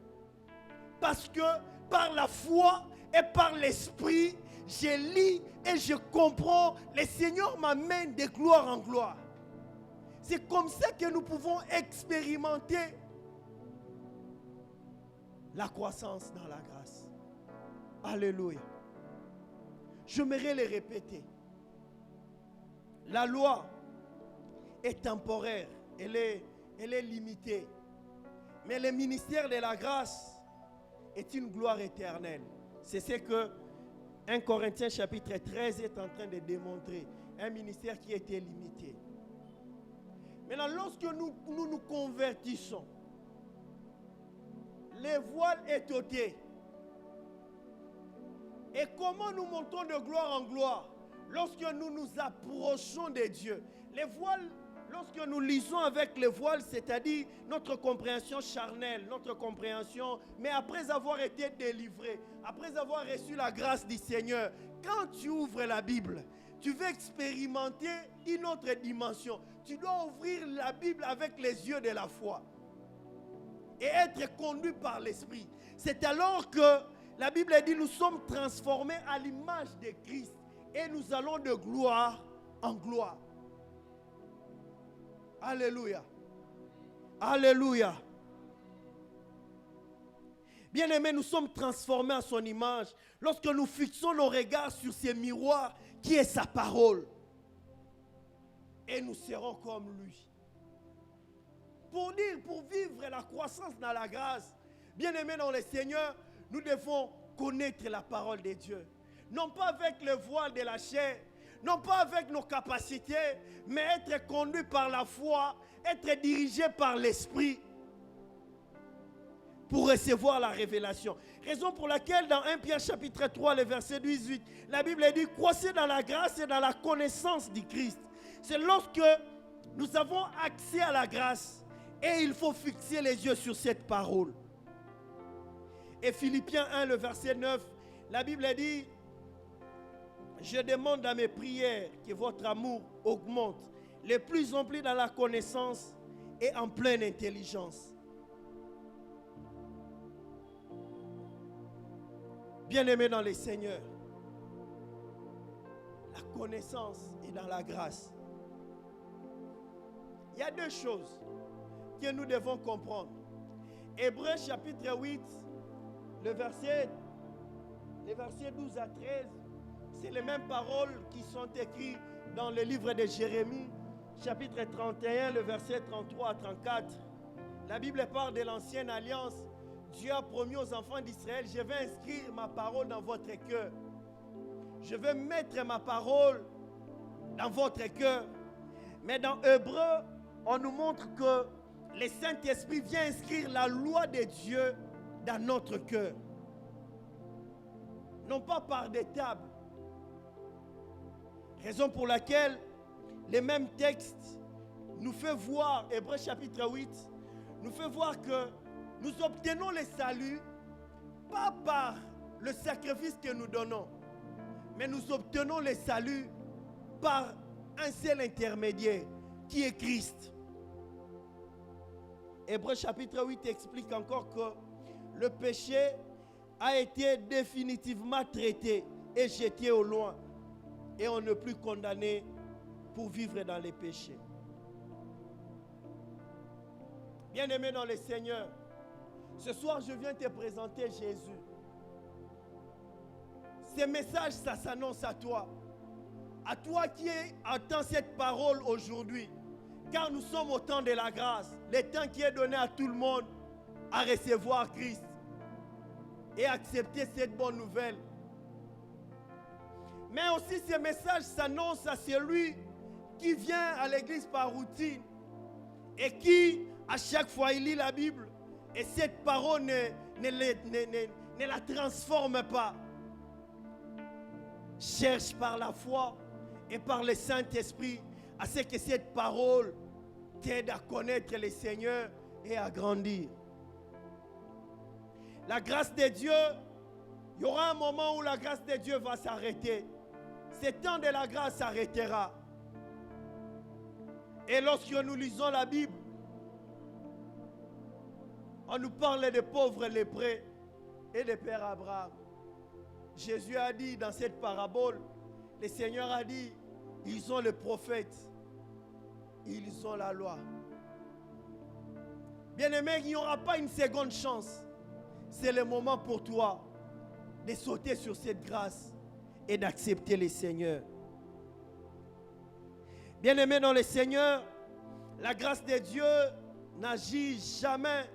Parce que par la foi et par l'Esprit, je lis et je comprends, le Seigneur m'amène de gloire en gloire. C'est comme ça que nous pouvons expérimenter la croissance dans la grâce. Alléluia. J'aimerais le répéter. La loi est temporaire, elle est limitée. Mais le ministère de la grâce est une gloire éternelle. C'est ce que 1 Corinthiens chapitre 13 est en train de démontrer. Un ministère qui était limité. Maintenant, lorsque nous convertissons, le voile est ôté. Et comment nous montons de gloire en gloire? Lorsque nous nous approchons de Dieu. Les voiles, lorsque nous lisons avec les voiles, c'est-à-dire notre compréhension charnelle, notre compréhension, mais après avoir été délivré, après avoir reçu la grâce du Seigneur, quand tu ouvres la Bible, tu veux expérimenter une autre dimension. Tu dois ouvrir la Bible avec les yeux de la foi et être conduit par l'Esprit. C'est alors que la Bible dit nous sommes transformés à l'image de Christ et nous allons de gloire en gloire. Alléluia. Alléluia. Bien-aimés, nous sommes transformés à son image lorsque nous fixons nos regards sur ces miroirs qui est sa parole. Et nous serons comme lui. Pour vivre la croissance dans la grâce, bien-aimés dans le Seigneur, nous devons connaître la parole de Dieu. Non pas avec le voile de la chair, non pas avec nos capacités, mais être conduit par la foi, être dirigé par l'Esprit pour recevoir la révélation. Raison pour laquelle dans 1 Pierre chapitre 3, le verset 18, la Bible dit « Croissez dans la grâce et dans la connaissance du Christ ». C'est lorsque nous avons accès à la grâce et il faut fixer les yeux sur cette parole. Et Philippiens 1, le verset 9, la Bible dit « Je demande à mes prières que votre amour augmente, le plus empli dans la connaissance et en pleine intelligence. » Bien-aimés dans le Seigneur, la connaissance est dans la grâce. Il y a deux choses que nous devons comprendre. Hébreux chapitre 8, le verset 12 à 13, c'est les mêmes paroles qui sont écrites dans le livre de Jérémie, chapitre 31, le verset 33 à 34. La Bible parle de l'ancienne alliance Dieu a promis aux enfants d'Israël, je vais inscrire ma parole dans votre cœur. Je vais mettre ma parole dans votre cœur. Mais dans Hébreu, on nous montre que le Saint-Esprit vient inscrire la loi de Dieu dans notre cœur. Non pas par des tables. Raison pour laquelle les mêmes textes nous fait voir, Hébreux chapitre 8, nous fait voir que nous obtenons le salut pas par le sacrifice que nous donnons, mais nous obtenons le salut par un seul intermédiaire qui est Christ. Hébreux chapitre 8 explique encore que le péché a été définitivement traité et jeté au loin et on n'est plus condamné pour vivre dans les péchés. Bien-aimé dans le Seigneur, ce soir je viens te présenter Jésus. Ce message, ça s'annonce à toi qui attends cette parole aujourd'hui, car nous sommes au temps de la grâce, le temps qui est donné à tout le monde à recevoir Christ et accepter cette bonne nouvelle. Mais aussi ce message s'annonce à celui qui vient à l'église par routine et qui, à chaque fois, il lit la Bible et cette parole ne la transforme pas. Cherche par la foi et par le Saint-Esprit à ce que cette parole t'aide à connaître le Seigneur et à grandir. La grâce de Dieu, il y aura un moment où la grâce de Dieu va s'arrêter. Ce temps de la grâce s'arrêtera. Et lorsque nous lisons la Bible, on nous parle des pauvres lépreux et de Père Abraham. Jésus a dit dans cette parabole, le Seigneur a dit, ils ont le prophète, ils ont la loi. Bien-aimé, il n'y aura pas une seconde chance. C'est le moment pour toi de sauter sur cette grâce et d'accepter le Seigneur. Bien-aimé dans le Seigneur, la grâce de Dieu n'agit jamais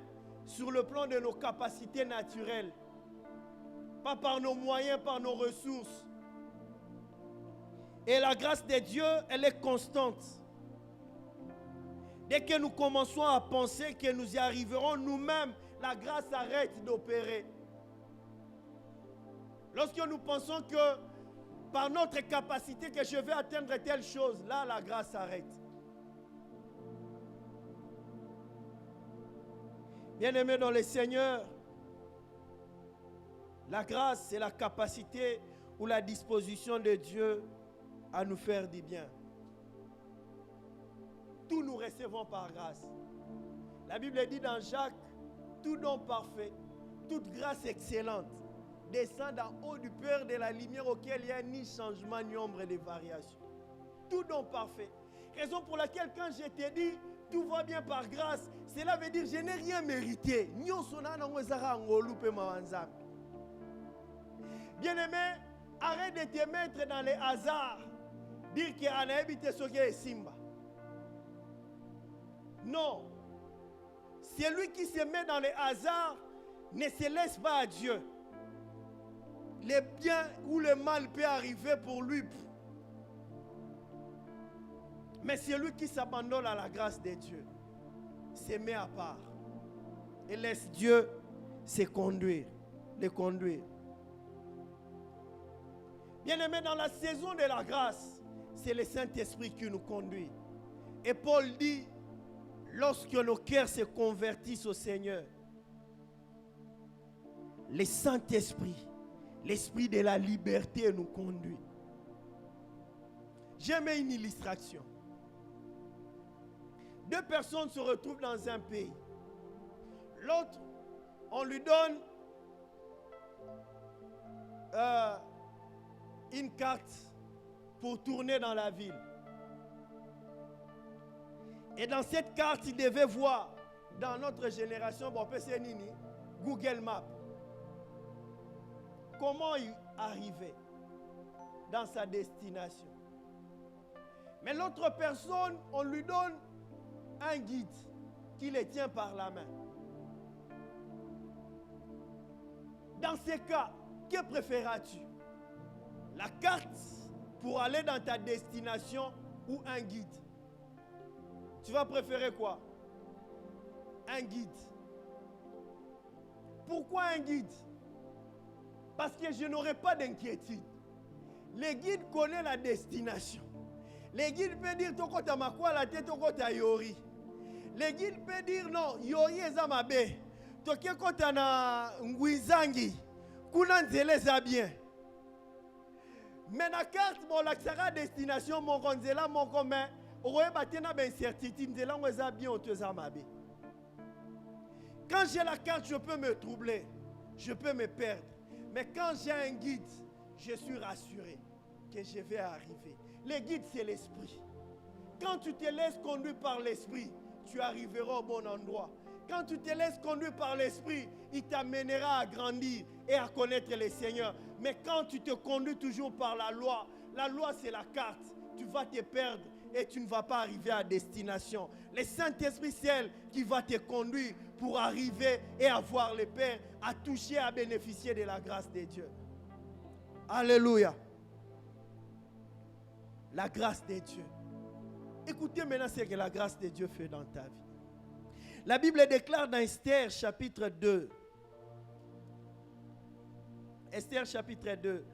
sur le plan de nos capacités naturelles. Pas par nos moyens, par nos ressources. Et la grâce de Dieu, elle est constante. Dès que nous commençons à penser que nous y arriverons nous-mêmes, la grâce arrête d'opérer. Lorsque nous pensons que par notre capacité que je vais atteindre telle chose, là la grâce arrête. Bien-aimés dans le Seigneur, la grâce, c'est la capacité ou la disposition de Dieu à nous faire du bien. Tout nous recevons par grâce. La Bible dit dans Jacques, tout don parfait, toute grâce excellente descend d'en haut du Père de la lumière auquel il n'y a ni changement ni ombre de variation. Tout don parfait. Raison pour laquelle quand je t'ai dit tout va bien par grâce, cela veut dire je n'ai rien mérité. Bien-aimé, arrête de te mettre dans les hasards. Dire que Anaébité Soke est Simba. Non. Celui qui se met dans les hasards ne se laisse pas à Dieu. Le bien ou le mal peut arriver pour lui. Mais celui qui s'abandonne à la grâce de Dieu se met à part et laisse Dieu le conduire. Bien-aimés, dans la saison de la grâce, c'est le Saint-Esprit qui nous conduit. Et Paul dit, lorsque nos cœurs se convertissent au Seigneur, le Saint-Esprit, l'Esprit de la liberté nous conduit. J'aime une illustration. Deux personnes se retrouvent dans un pays. L'autre, on lui donne une carte pour tourner dans la ville. Et dans cette carte, il devait voir, dans notre génération, Google Maps, comment il arrivait dans sa destination. Mais l'autre personne, on lui donne un guide qui le tient par la main. Dans ces cas, que préféreras-tu? La carte pour aller dans ta destination ou un guide? Tu vas préférer quoi? Un guide. Pourquoi un guide? Parce que je n'aurai pas d'inquiétude. Le guide connaît la destination. Le guide peut dire toko tamakwa la tête toko ta yori. Le guide peut dire non, yori ezamabe. Toke kota na ngwizangi. Kuna nzele za bien. Mais la carte mon laksara destination mon konzela mon commun. Oye batena ben incertitude nzela ngweza bien otezamabe. Quand j'ai la carte, je peux me troubler, je peux me perdre. Mais quand j'ai un guide, je suis rassuré que je vais arriver. Le guide, c'est l'esprit. Quand tu te laisses conduire par l'esprit, tu arriveras au bon endroit. Quand tu te laisses conduire par l'esprit, il t'amènera à grandir et à connaître le Seigneur. Mais quand tu te conduis toujours par la loi c'est la carte. Tu vas te perdre et tu ne vas pas arriver à destination. Le Saint-Esprit, c'est elle qui va te conduire pour arriver et avoir le Père, à toucher, à bénéficier de la grâce de Dieu. Alléluia. La grâce de Dieu. Écoutez maintenant ce que la grâce de Dieu fait dans ta vie. La Bible déclare dans Esther chapitre 2. Esther chapitre 2.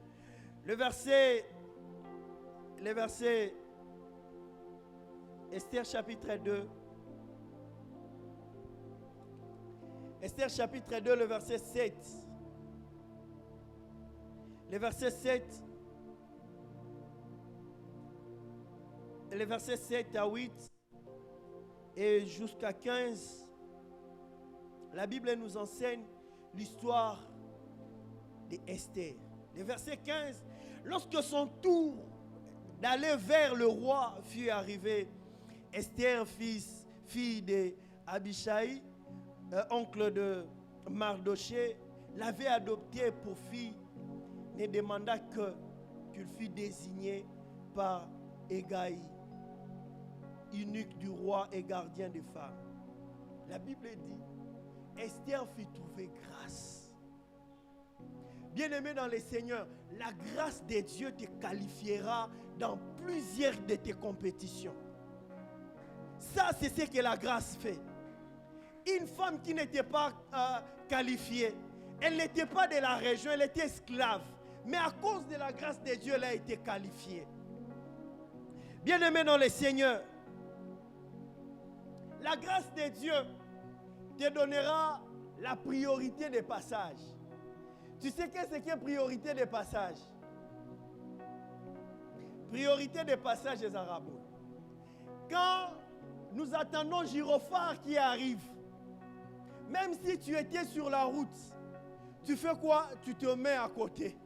Le verset Esther chapitre 2. Esther chapitre 2, le verset 7. Le verset 7. Les versets 7 à 8 et jusqu'à 15. La Bible nous enseigne l'histoire d'Esther. Le verset 15. Lorsque son tour d'aller vers le roi fut arrivé, Esther, fille d'Abishai, oncle de Mardoché, l'avait adopté pour fille, ne demanda qu'il fût désigné par Hégaï, eunuque du roi et gardien des femmes. La Bible dit, Esther fit trouver grâce. Bien-aimé dans le Seigneur, la grâce de Dieu te qualifiera dans plusieurs de tes compétitions. Ça, c'est ce que la grâce fait. Une femme qui n'était pas qualifiée, elle n'était pas de la région, elle était esclave. Mais à cause de la grâce de Dieu, elle a été qualifiée. Bien-aimé dans le Seigneur, la grâce de Dieu te donnera la priorité de passage. Tu sais qu'est-ce que priorité de passage? Priorité de passage des Arabes. Quand nous attendons gyrophare qui arrive, même si tu étais sur la route, tu fais quoi? Tu te mets à côté.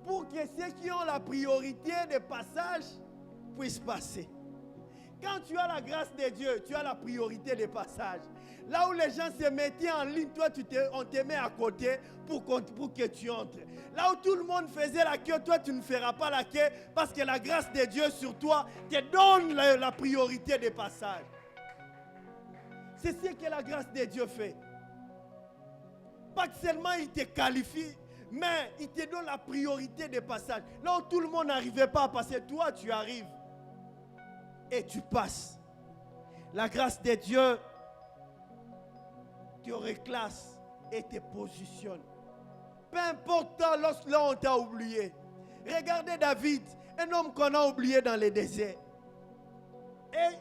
Pour que ceux qui ont la priorité de passage puissent passer. Quand tu as la grâce de Dieu, tu as la priorité de passage. Là où les gens se mettaient en ligne, toi, on te met à côté pour que tu entres. Là où tout le monde faisait la queue, toi, tu ne feras pas la queue parce que la grâce de Dieu sur toi te donne la priorité de passage. C'est ce que la grâce de Dieu fait. Pas que seulement il te qualifie, mais il te donne la priorité de passage. Là où tout le monde n'arrivait pas à passer, toi, tu arrives. Et tu passes. La grâce de Dieu te reclasse et te positionne. Peu importe lorsque là on t'a oublié. Regardez David, un homme qu'on a oublié dans le désert. Et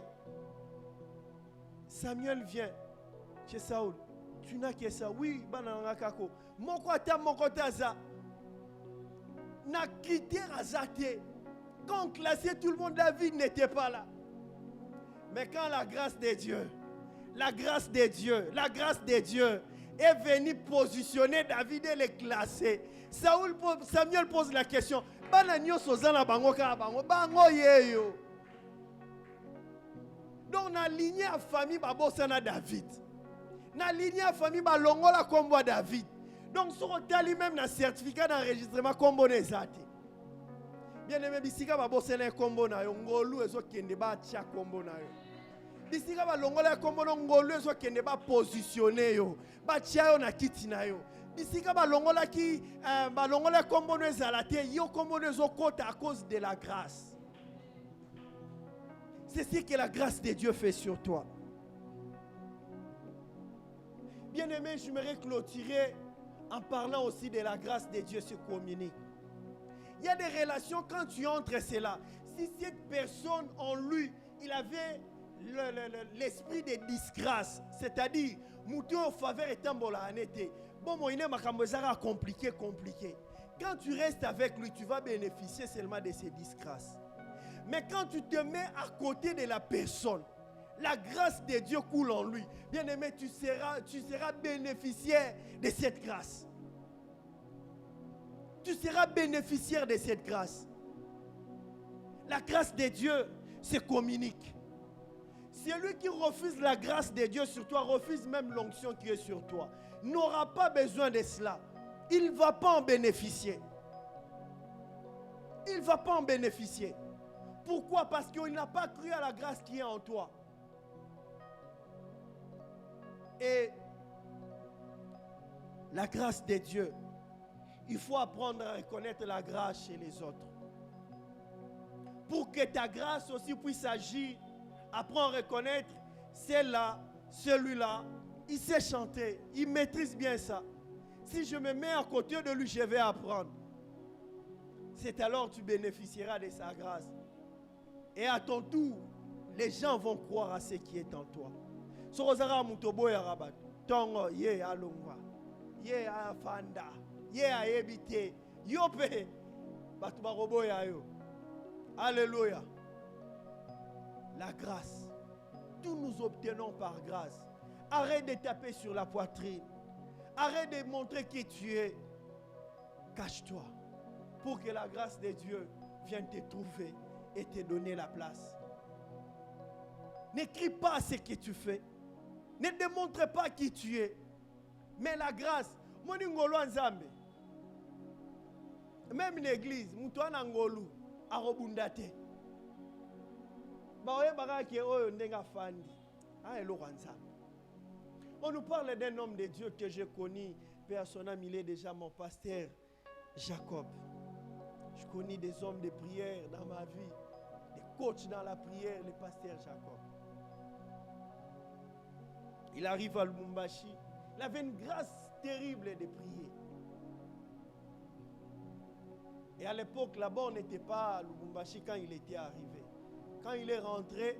Samuel vient chez Saoul. Tu n'as que ça. Oui, banangakako. Mon côté ça. N'a quitté Razate. Quand on classait tout le monde, David n'était pas là. Mais quand la grâce de Dieu est venue positionner David et le classer, Samuel pose la question, donc on a aligné la famille Babosana David. On a aligné la famille Balongola Kombo David. Donc sur le même un certificat d'enregistrement Kombo Nezati. Bien aimé, bisika babosana Kombo na yo ngolu ezo kende ba tia Kombo na yo. Bisika ba longola Kombo na ngolu ezo kende ba positionner yo. Ba tia yo na kiti na yo. bisika balongola ki balongola kombono ezala te yo kombono ezokota à cause de la grâce. C'est ce que la grâce de Dieu fait sur toi. Bien-aimé, je me clôturer en parlant aussi de la grâce de Dieu se communique. Il y a des relations quand tu entres cela. Si cette personne en lui, il avait l'esprit de disgrâce, c'est-à-dire mouton en faveur étant bolanété. Bon, moi, il est compliqué. Quand tu restes avec lui, tu vas bénéficier seulement de ses disgrâces. Mais quand tu te mets à côté de la personne, la grâce de Dieu coule en lui. Bien-aimé, tu seras bénéficiaire de cette grâce. Tu seras bénéficiaire de cette grâce. La grâce de Dieu se communique. Celui qui refuse la grâce de Dieu sur toi, refuse même l'onction qui est sur toi. N'aura pas besoin de cela. Il ne va pas en bénéficier. Il ne va pas en bénéficier. Pourquoi? Parce qu'il n'a pas cru à la grâce qui est en toi. Et la grâce de Dieu, il faut apprendre à reconnaître la grâce chez les autres. Pour que ta grâce aussi puisse agir, apprends à reconnaître celle-là, celui-là, il sait chanter, il maîtrise bien ça. Si je me mets à côté de lui, je vais apprendre. C'est alors que tu bénéficieras de sa grâce. Et à ton tour, les gens vont croire à ce qui est en toi. Sorozara mutobo ya rabat. Tongo ye alongwa. Ye afanda. Ye aebite. Yope. Batu barobo ya yo. Alléluia. La grâce. Tout nous obtenons par grâce. Arrête de taper sur la poitrine. Arrête de montrer qui tu es. Cache-toi. Pour que la grâce de Dieu vienne te trouver et te donner la place. N'écris pas ce que tu fais. Ne démontre pas qui tu es. Mais la grâce, moni ngolo nzambe. Même une église, mutwana ngolu arobundate. Ba oye baga ki oyo ndenga fandi. Ah elo nzambe. On nous parle d'un homme de Dieu que j'ai connu, Père son ami, il est déjà mon pasteur Jacob. Je connais des hommes de prière dans ma vie, des coachs dans la prière, le pasteur Jacob. Il arrive à Lubumbashi. Il avait une grâce terrible de prier. Et à l'époque, là-bas, on n'était pas à Lubumbashi quand il était arrivé. Quand il est rentré,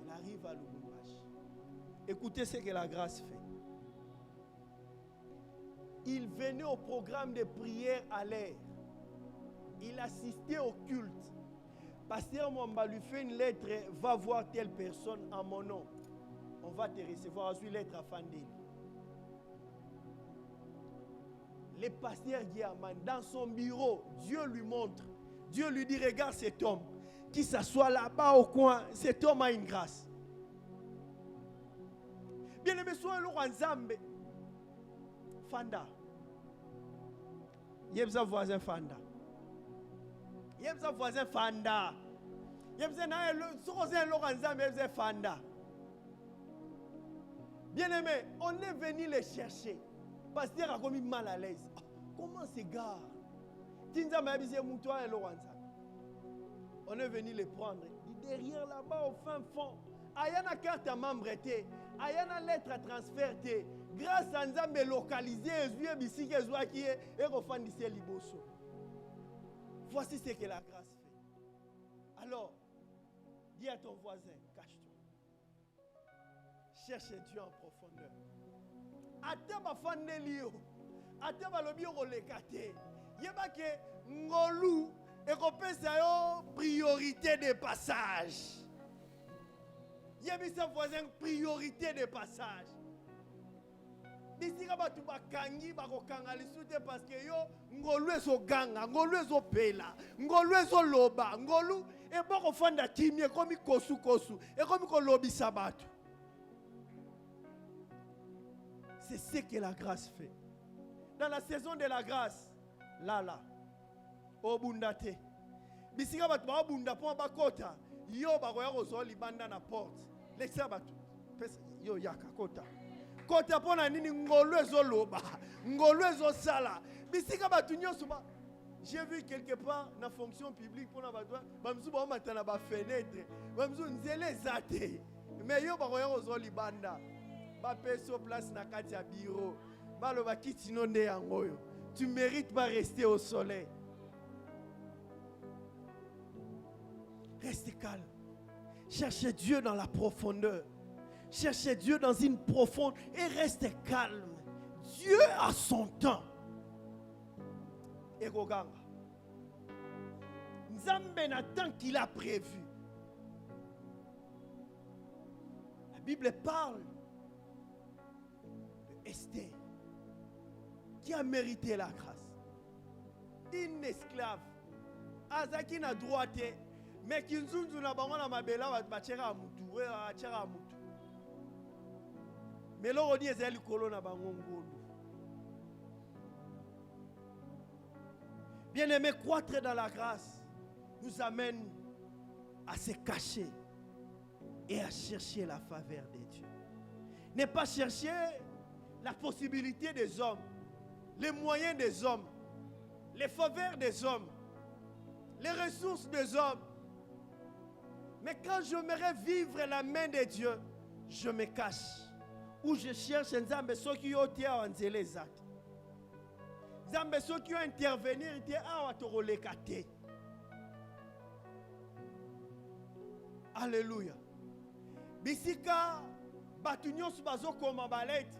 il arrive à Lubumbashi. Écoutez ce que la grâce fait. Il venait au programme de prière à l'air. Il assistait au culte. Pasteur Mwamba lui fait une lettre, va voir telle personne en mon nom. On va te recevoir une lettre à Fandeli. Le pasteur Guillaman, dans son bureau, Dieu lui montre. Dieu lui dit, regarde cet homme qui s'assoit là-bas au coin. Cet homme a une grâce. Bien aimé, sois un Nzambe. Fanda. Yebza voisin Fanda. Yebza voisin Fanda. Yebza na un Nzambe yebza Fanda. Bien aimé, on est venu les chercher. Pasteur a commis mal à l'aise. Comment ces gars? On est venu les prendre. Derrière là-bas au fin fond. Ayana carte à membre était. Ayana lettre à transfert était. Grâce à Nzambe localisé, voici ce que la grâce fait. Alors, dis à ton voisin, cache-toi. Cherche Dieu en profondeur. Ateba fandelio. Ateba lobio rolekate. Yeba ke ngolu et kopesa yo priorité de passage. Yeba sa voisin priorité de passage. Bisika batu bakangi bakokanga lisute parce que yo ngolu ezo ganga, ngolu ezo pela, ngolu ezo loba, ngolu e boko fanda timie komi kosu e komi ko lobisa batu. C'est ce que la grâce fait. Dans la saison de la grâce, là, au bundate. Bisika batu ba bunda po bakota, yo bakoya kozo libanda na porte. Lexa batu. Yo yaka kota. kota pona nini ngolo ezoloba ngolo ezosala bisika batu nyonso ba. J'ai vu quelque part dans la fonction publique pour la bateau, bamzu ba matana ba fenêtre, bamzu nzele zate. Mais yo ba koya ozo libanda. Ba peso place na kati ya bureau. Ba lo ba kitino nde yango yo. Tu mérites pas rester au soleil. Restez calme. Cherchez Dieu dans la profondeur. Cherchez Dieu dans une profonde et restez calme. Dieu a son temps. Et Goganga. Nzambe n'a tant qu'il a prévu. La Bible parle de Esther qui a mérité la grâce. Une esclave. Azaki na droite. Mais qui nzunzu na bango na mabela bachera amutu. Achera amutu. Mais l'on dit ezali kolo na bango ngolu. Bien-aimé, croître dans la grâce nous amène à se cacher et à chercher la faveur de Dieu. Ne pas chercher la possibilité des hommes, les moyens des hommes, les faveurs des hommes, les ressources des hommes. Mais quand j'aimerais vivre la main de Dieu, je me cache. Ou je cherche Nzambe soki yo tia wanzele zaki. Nzambe soki yo intervenir ite awa toroleka te. Alléluia. Bisika batu nyonso bazokoma balete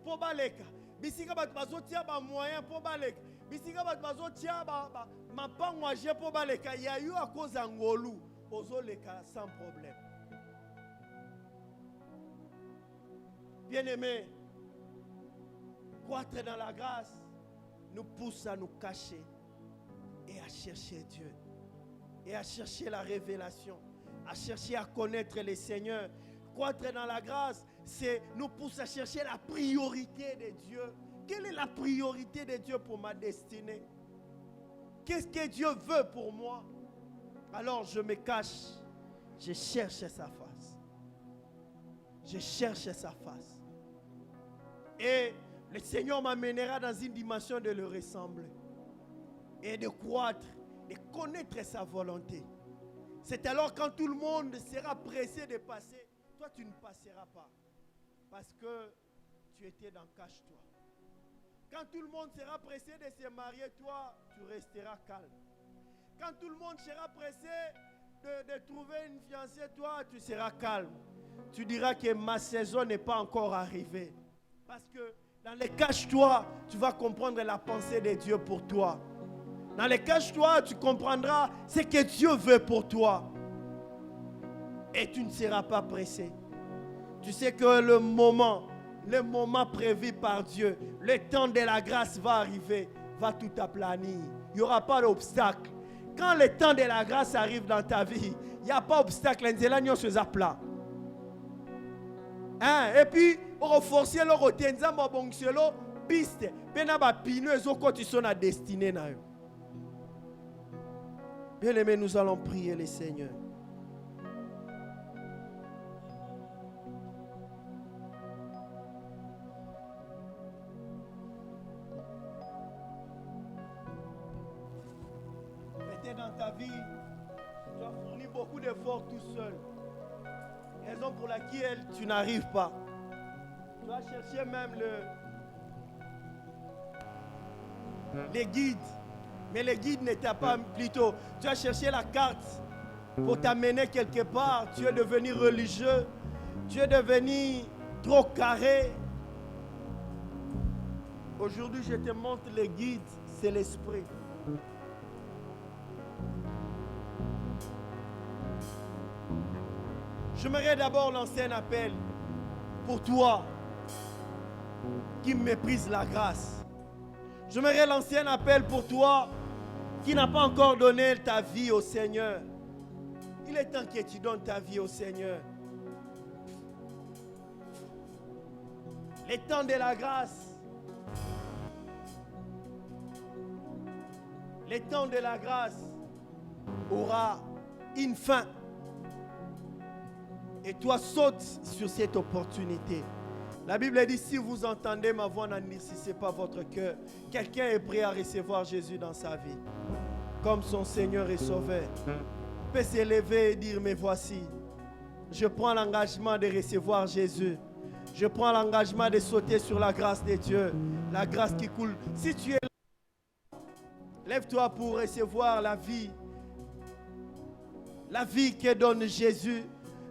po baleka. Bisika batu bazotia ba moyen po baleka. Bisika batu bazotia ba mapango aje po baleka. Ya yo akoza ngolu ozoleka sans problème. Bien-aimés, croître dans la grâce nous pousse à nous cacher et à chercher Dieu et à chercher la révélation, à chercher à connaître le Seigneur. Croître dans la grâce, c'est nous pousse à chercher la priorité de Dieu. Quelle est la priorité de Dieu pour ma destinée? Qu'est-ce que Dieu veut pour moi? Alors je me cache, je cherche sa face. Je cherche sa face. Et le Seigneur m'amènera dans une dimension de le ressembler et de croître, de connaître sa volonté. C'est alors quand tout le monde sera pressé de passer, toi tu ne passeras pas parce que tu étais dans cache-toi. Quand tout le monde sera pressé de se marier, toi tu resteras calme. Quand tout le monde sera pressé de trouver une fiancée, toi tu seras calme. Tu diras que ma saison n'est pas encore arrivée. Parce que dans les cache-toi, tu vas comprendre la pensée de Dieu pour toi. Dans les cache-toi, tu comprendras ce que Dieu veut pour toi. Et tu ne seras pas pressé. Tu sais que le moment prévu par Dieu, le temps de la grâce va arriver, va tout aplanir. Il n'y aura pas d'obstacle. Quand le temps de la grâce arrive dans ta vie, il n'y a pas d'obstacle. Et puis, on force le rotenza mabongelo piste pena ba pino ezokoti sona destinée na yo. Bien-aimés, nous allons prier le Seigneur. Peut-être dans ta vie, tu as fourni beaucoup d'efforts tout seul. Raison pour laquelle tu n'arrives pas. Tu as cherché même les guides. Mais les guides n'étaient pas plutôt. Tu as cherché la carte pour t'amener quelque part. Tu es devenu religieux. Tu es devenu trop carré. Aujourd'hui, je te montre les guides. C'est l'esprit. J'aimerais d'abord lancer un appel pour toi qui méprise la grâce. J'aimerais lancer un appel pour toi qui n'a pas encore donné ta vie au Seigneur. Il est temps que tu donnes ta vie au Seigneur. Le temps de la grâce. Le temps de la grâce aura une fin. Et toi, saute sur cette opportunité. La Bible dit, si vous entendez ma voix, n'endurcissez pas votre cœur. Quelqu'un est prêt à recevoir Jésus dans sa vie, comme son Seigneur et Sauveur. Peut s'élever et dire, mais voici, je prends l'engagement de recevoir Jésus. Je prends l'engagement de sauter sur la grâce de Dieu, la grâce qui coule. Si tu es là, lève-toi pour recevoir la vie que donne Jésus.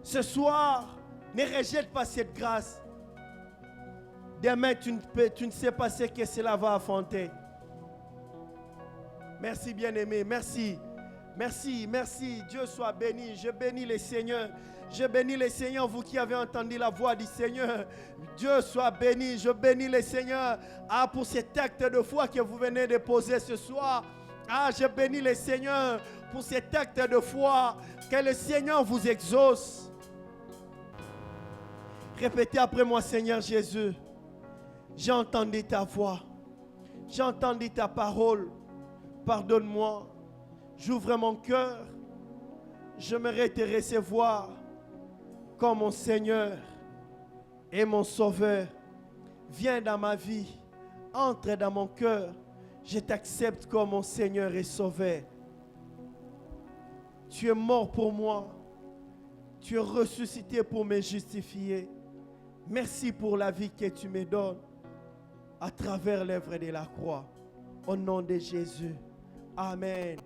Ce soir, ne rejette pas cette grâce. Demain, tu ne sais pas ce que cela va affronter. Merci, bien-aimé. Merci. Merci, merci. Dieu soit béni. Je bénis le Seigneur. Je bénis le Seigneur, vous qui avez entendu la voix du Seigneur. Dieu soit béni. Je bénis le Seigneur pour cet acte de foi que vous venez de poser ce soir. Je bénis le Seigneur pour cet acte de foi. Que le Seigneur vous exauce. Répétez après moi, Seigneur Jésus. J'ai entendu ta voix. J'ai entendu ta parole. Pardonne-moi. J'ouvre mon cœur. J'aimerais te recevoir comme mon Seigneur et mon Sauveur. Viens dans ma vie. Entre dans mon cœur. Je t'accepte comme mon Seigneur et Sauveur. Tu es mort pour moi. Tu es ressuscité pour me justifier. Merci pour la vie que tu me donnes à travers l'œuvre de la croix. Au nom de Jésus. Amen.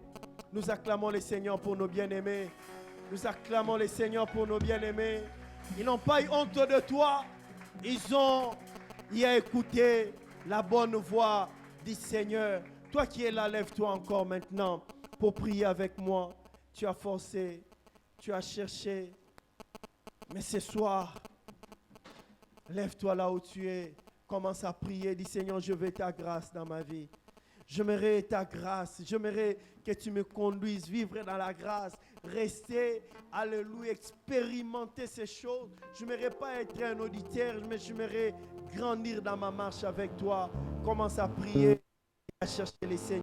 Nous acclamons le Seigneur pour nos bien-aimés. Nous acclamons le Seigneur pour nos bien-aimés. Ils n'ont pas eu honte de toi. Ils ont écouté la bonne voix du Seigneur. Toi qui es là, lève-toi encore maintenant pour prier avec moi. Tu as forcé, tu as cherché. Mais ce soir, lève-toi là où tu es. Commence à prier. Dis, Seigneur, je veux ta grâce dans ma vie. J'aimerais ta grâce. J'aimerais que tu me conduises, vivre dans la grâce. Rester, alléluia, expérimenter ces choses. Je n'aimerais pas être un auditeur, mais j'aimerais grandir dans ma marche avec toi. Commence à prier, à chercher les Seigneurs.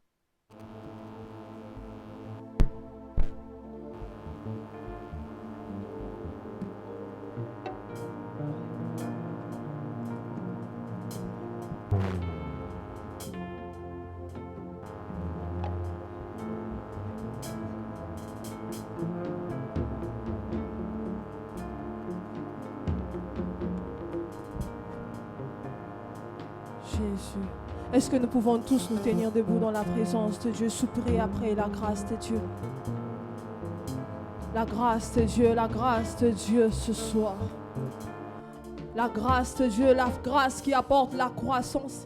Jésus. Est-ce que nous pouvons tous nous tenir debout dans la présence de Dieu, soupirer après la grâce de Dieu? La grâce de Dieu ce soir. La grâce de Dieu, la grâce qui apporte la croissance.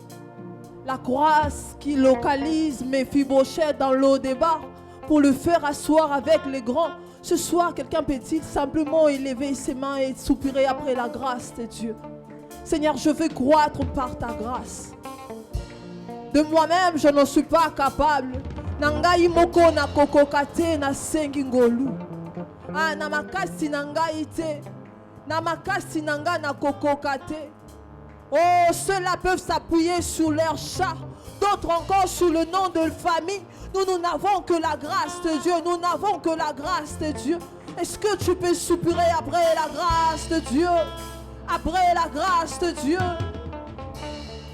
La grâce qui localise Méphibosheth dans l'eau des bars pour le faire asseoir avec les grands. Ce soir, quelqu'un peut-il simplement élever ses mains et soupirer après la grâce de Dieu? Seigneur, je veux croître par ta grâce. De moi-même, je n'en suis pas capable. Nangai moko na kokokate na sengi ngolu. Na makasi nangai te. Na makasi nanga na kokokate. Oh, ceux-là peuvent s'appuyer sur leur chat. D'autres encore sur le nom de famille. Nous n'avons que la grâce de Dieu. Nous n'avons que la grâce de Dieu. Est-ce que tu peux soupirer après la grâce de Dieu? Après la grâce de Dieu.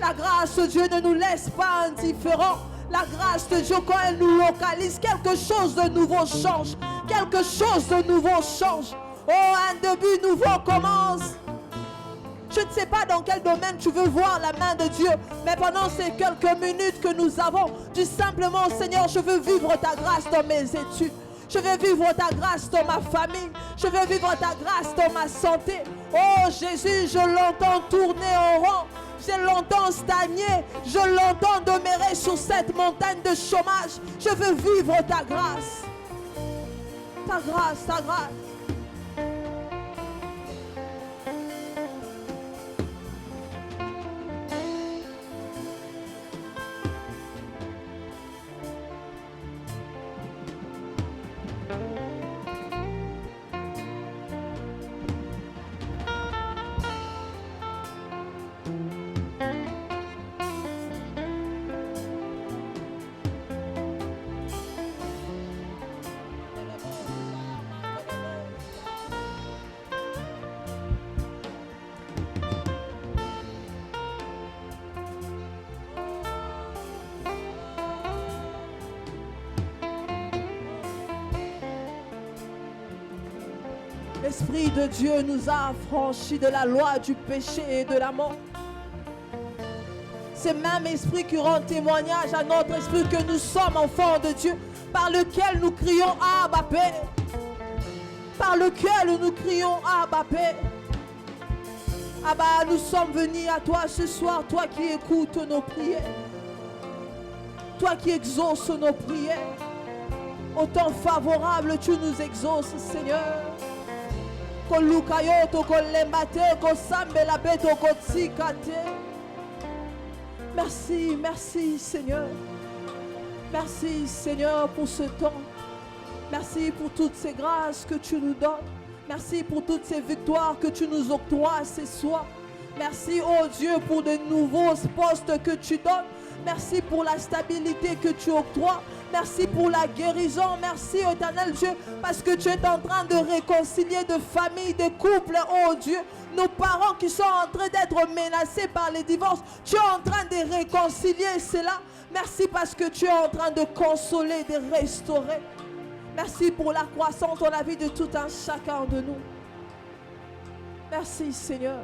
La grâce de Dieu ne nous laisse pas indifférents. La grâce de Dieu, quand elle nous localise, quelque chose de nouveau change. Quelque chose de nouveau change. Oh, un début nouveau commence. Je ne sais pas dans quel domaine tu veux voir la main de Dieu, mais pendant ces quelques minutes que nous avons, dis simplement, Seigneur, je veux vivre ta grâce dans mes études. Je veux vivre ta grâce dans ma famille. Je veux vivre ta grâce dans ma santé. Oh Jésus, je l'entends tourner en rond. Je l'entends stagner. Je l'entends demeurer sur cette montagne de chômage. Je veux vivre ta grâce. Ta grâce, ta grâce. L'Esprit de Dieu nous a affranchis de la loi du péché et de la mort. C'est même esprit qui rend témoignage à notre esprit que nous sommes enfants de Dieu, par lequel nous crions Abba Père. Par lequel nous crions Abba Père. Abba, nous sommes venus à toi ce soir, toi qui écoutes nos prières. Toi qui exauces nos prières. Au temps favorable, tu nous exauces, Seigneur. Merci, merci Seigneur. Merci Seigneur pour ce temps. Merci pour toutes ces grâces que tu nous donnes. Merci pour toutes ces victoires que tu nous octroies ce soir. Merci, oh Dieu, pour de nouveaux postes que tu donnes. Merci pour la stabilité que tu octroies. Merci pour la guérison. Merci, éternel Dieu, parce que tu es en train de réconcilier de familles, de couples, oh Dieu. Nos parents qui sont en train d'être menacés par les divorces, tu es en train de réconcilier cela. Merci parce que tu es en train de consoler, de restaurer. Merci pour la croissance dans la vie de tout un chacun de nous. Merci, Seigneur.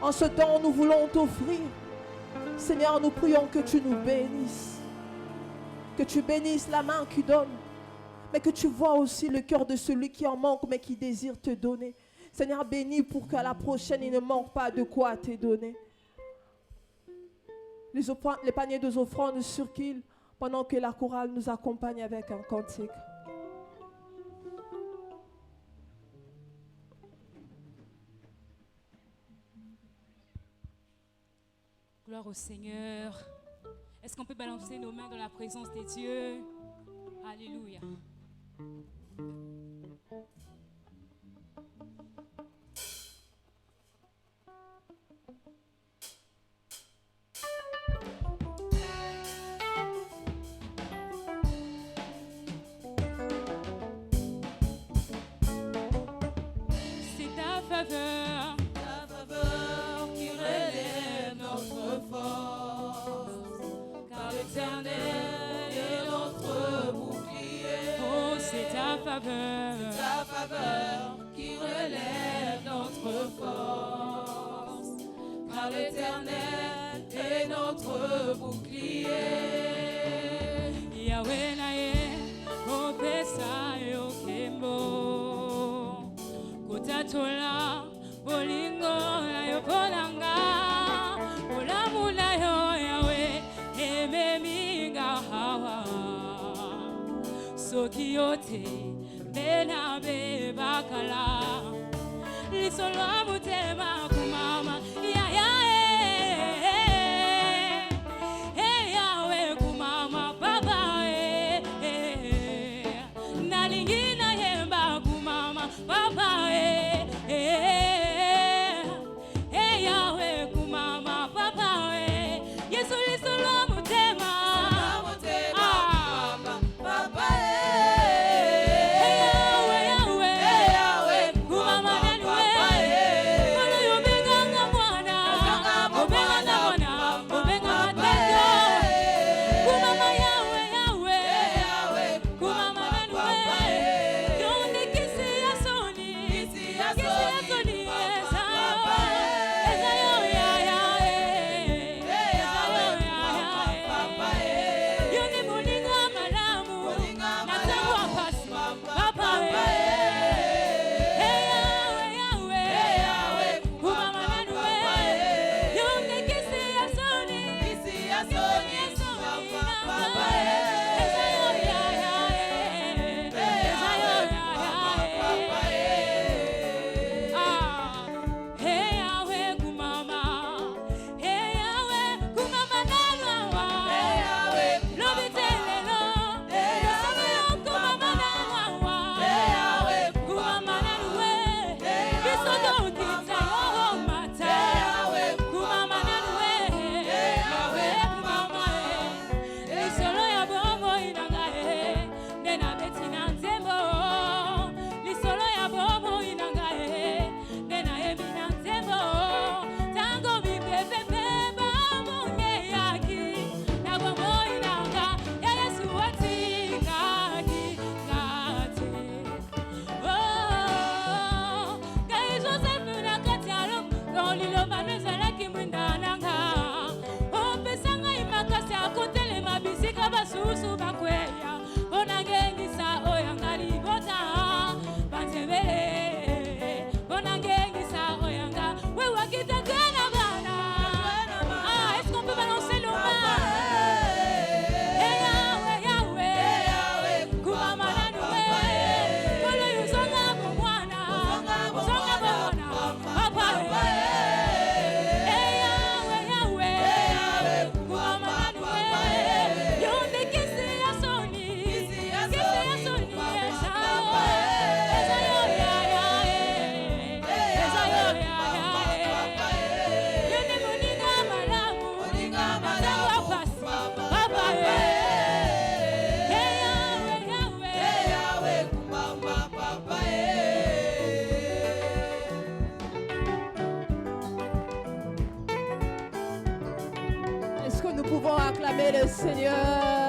En ce temps, nous voulons t'offrir. Seigneur, nous prions que tu nous bénisses. Que tu bénisses la main qui donne. Mais que tu vois aussi le cœur de celui qui en manque, mais qui désire te donner. Seigneur, bénis pour qu'à la prochaine, il ne manque pas de quoi te donner. Les paniers de offrandes circulent pendant que la chorale nous accompagne avec un cantique. Gloire au Seigneur. Est-ce qu'on peut balancer nos mains dans la présence de Dieu? Alléluia. C'est ta faveur qui relève notre force, car l'Éternel est notre bouclier. Oh, c'est ta faveur qui relève notre force, car l'Éternel est notre bouclier. Yahweh naye, opesa yokembo, kutatola bolingo na yoponanga, olamu na yo Yahweh, ememinga hawa, soki yote bena bebakala, lisolo mutema kumama, Yahweh kumama baba, nalingina yemba kumama baba, Yahweh kumama baba, Yesu lisolo mutema baba, Yahweh kumama naniwe, kono yobenganga mwana, obenganga mwana, obenganga tendo, kumama Yahweh kumama naniwe, yonde kisi ya soni, pouvons acclamer le Seigneur.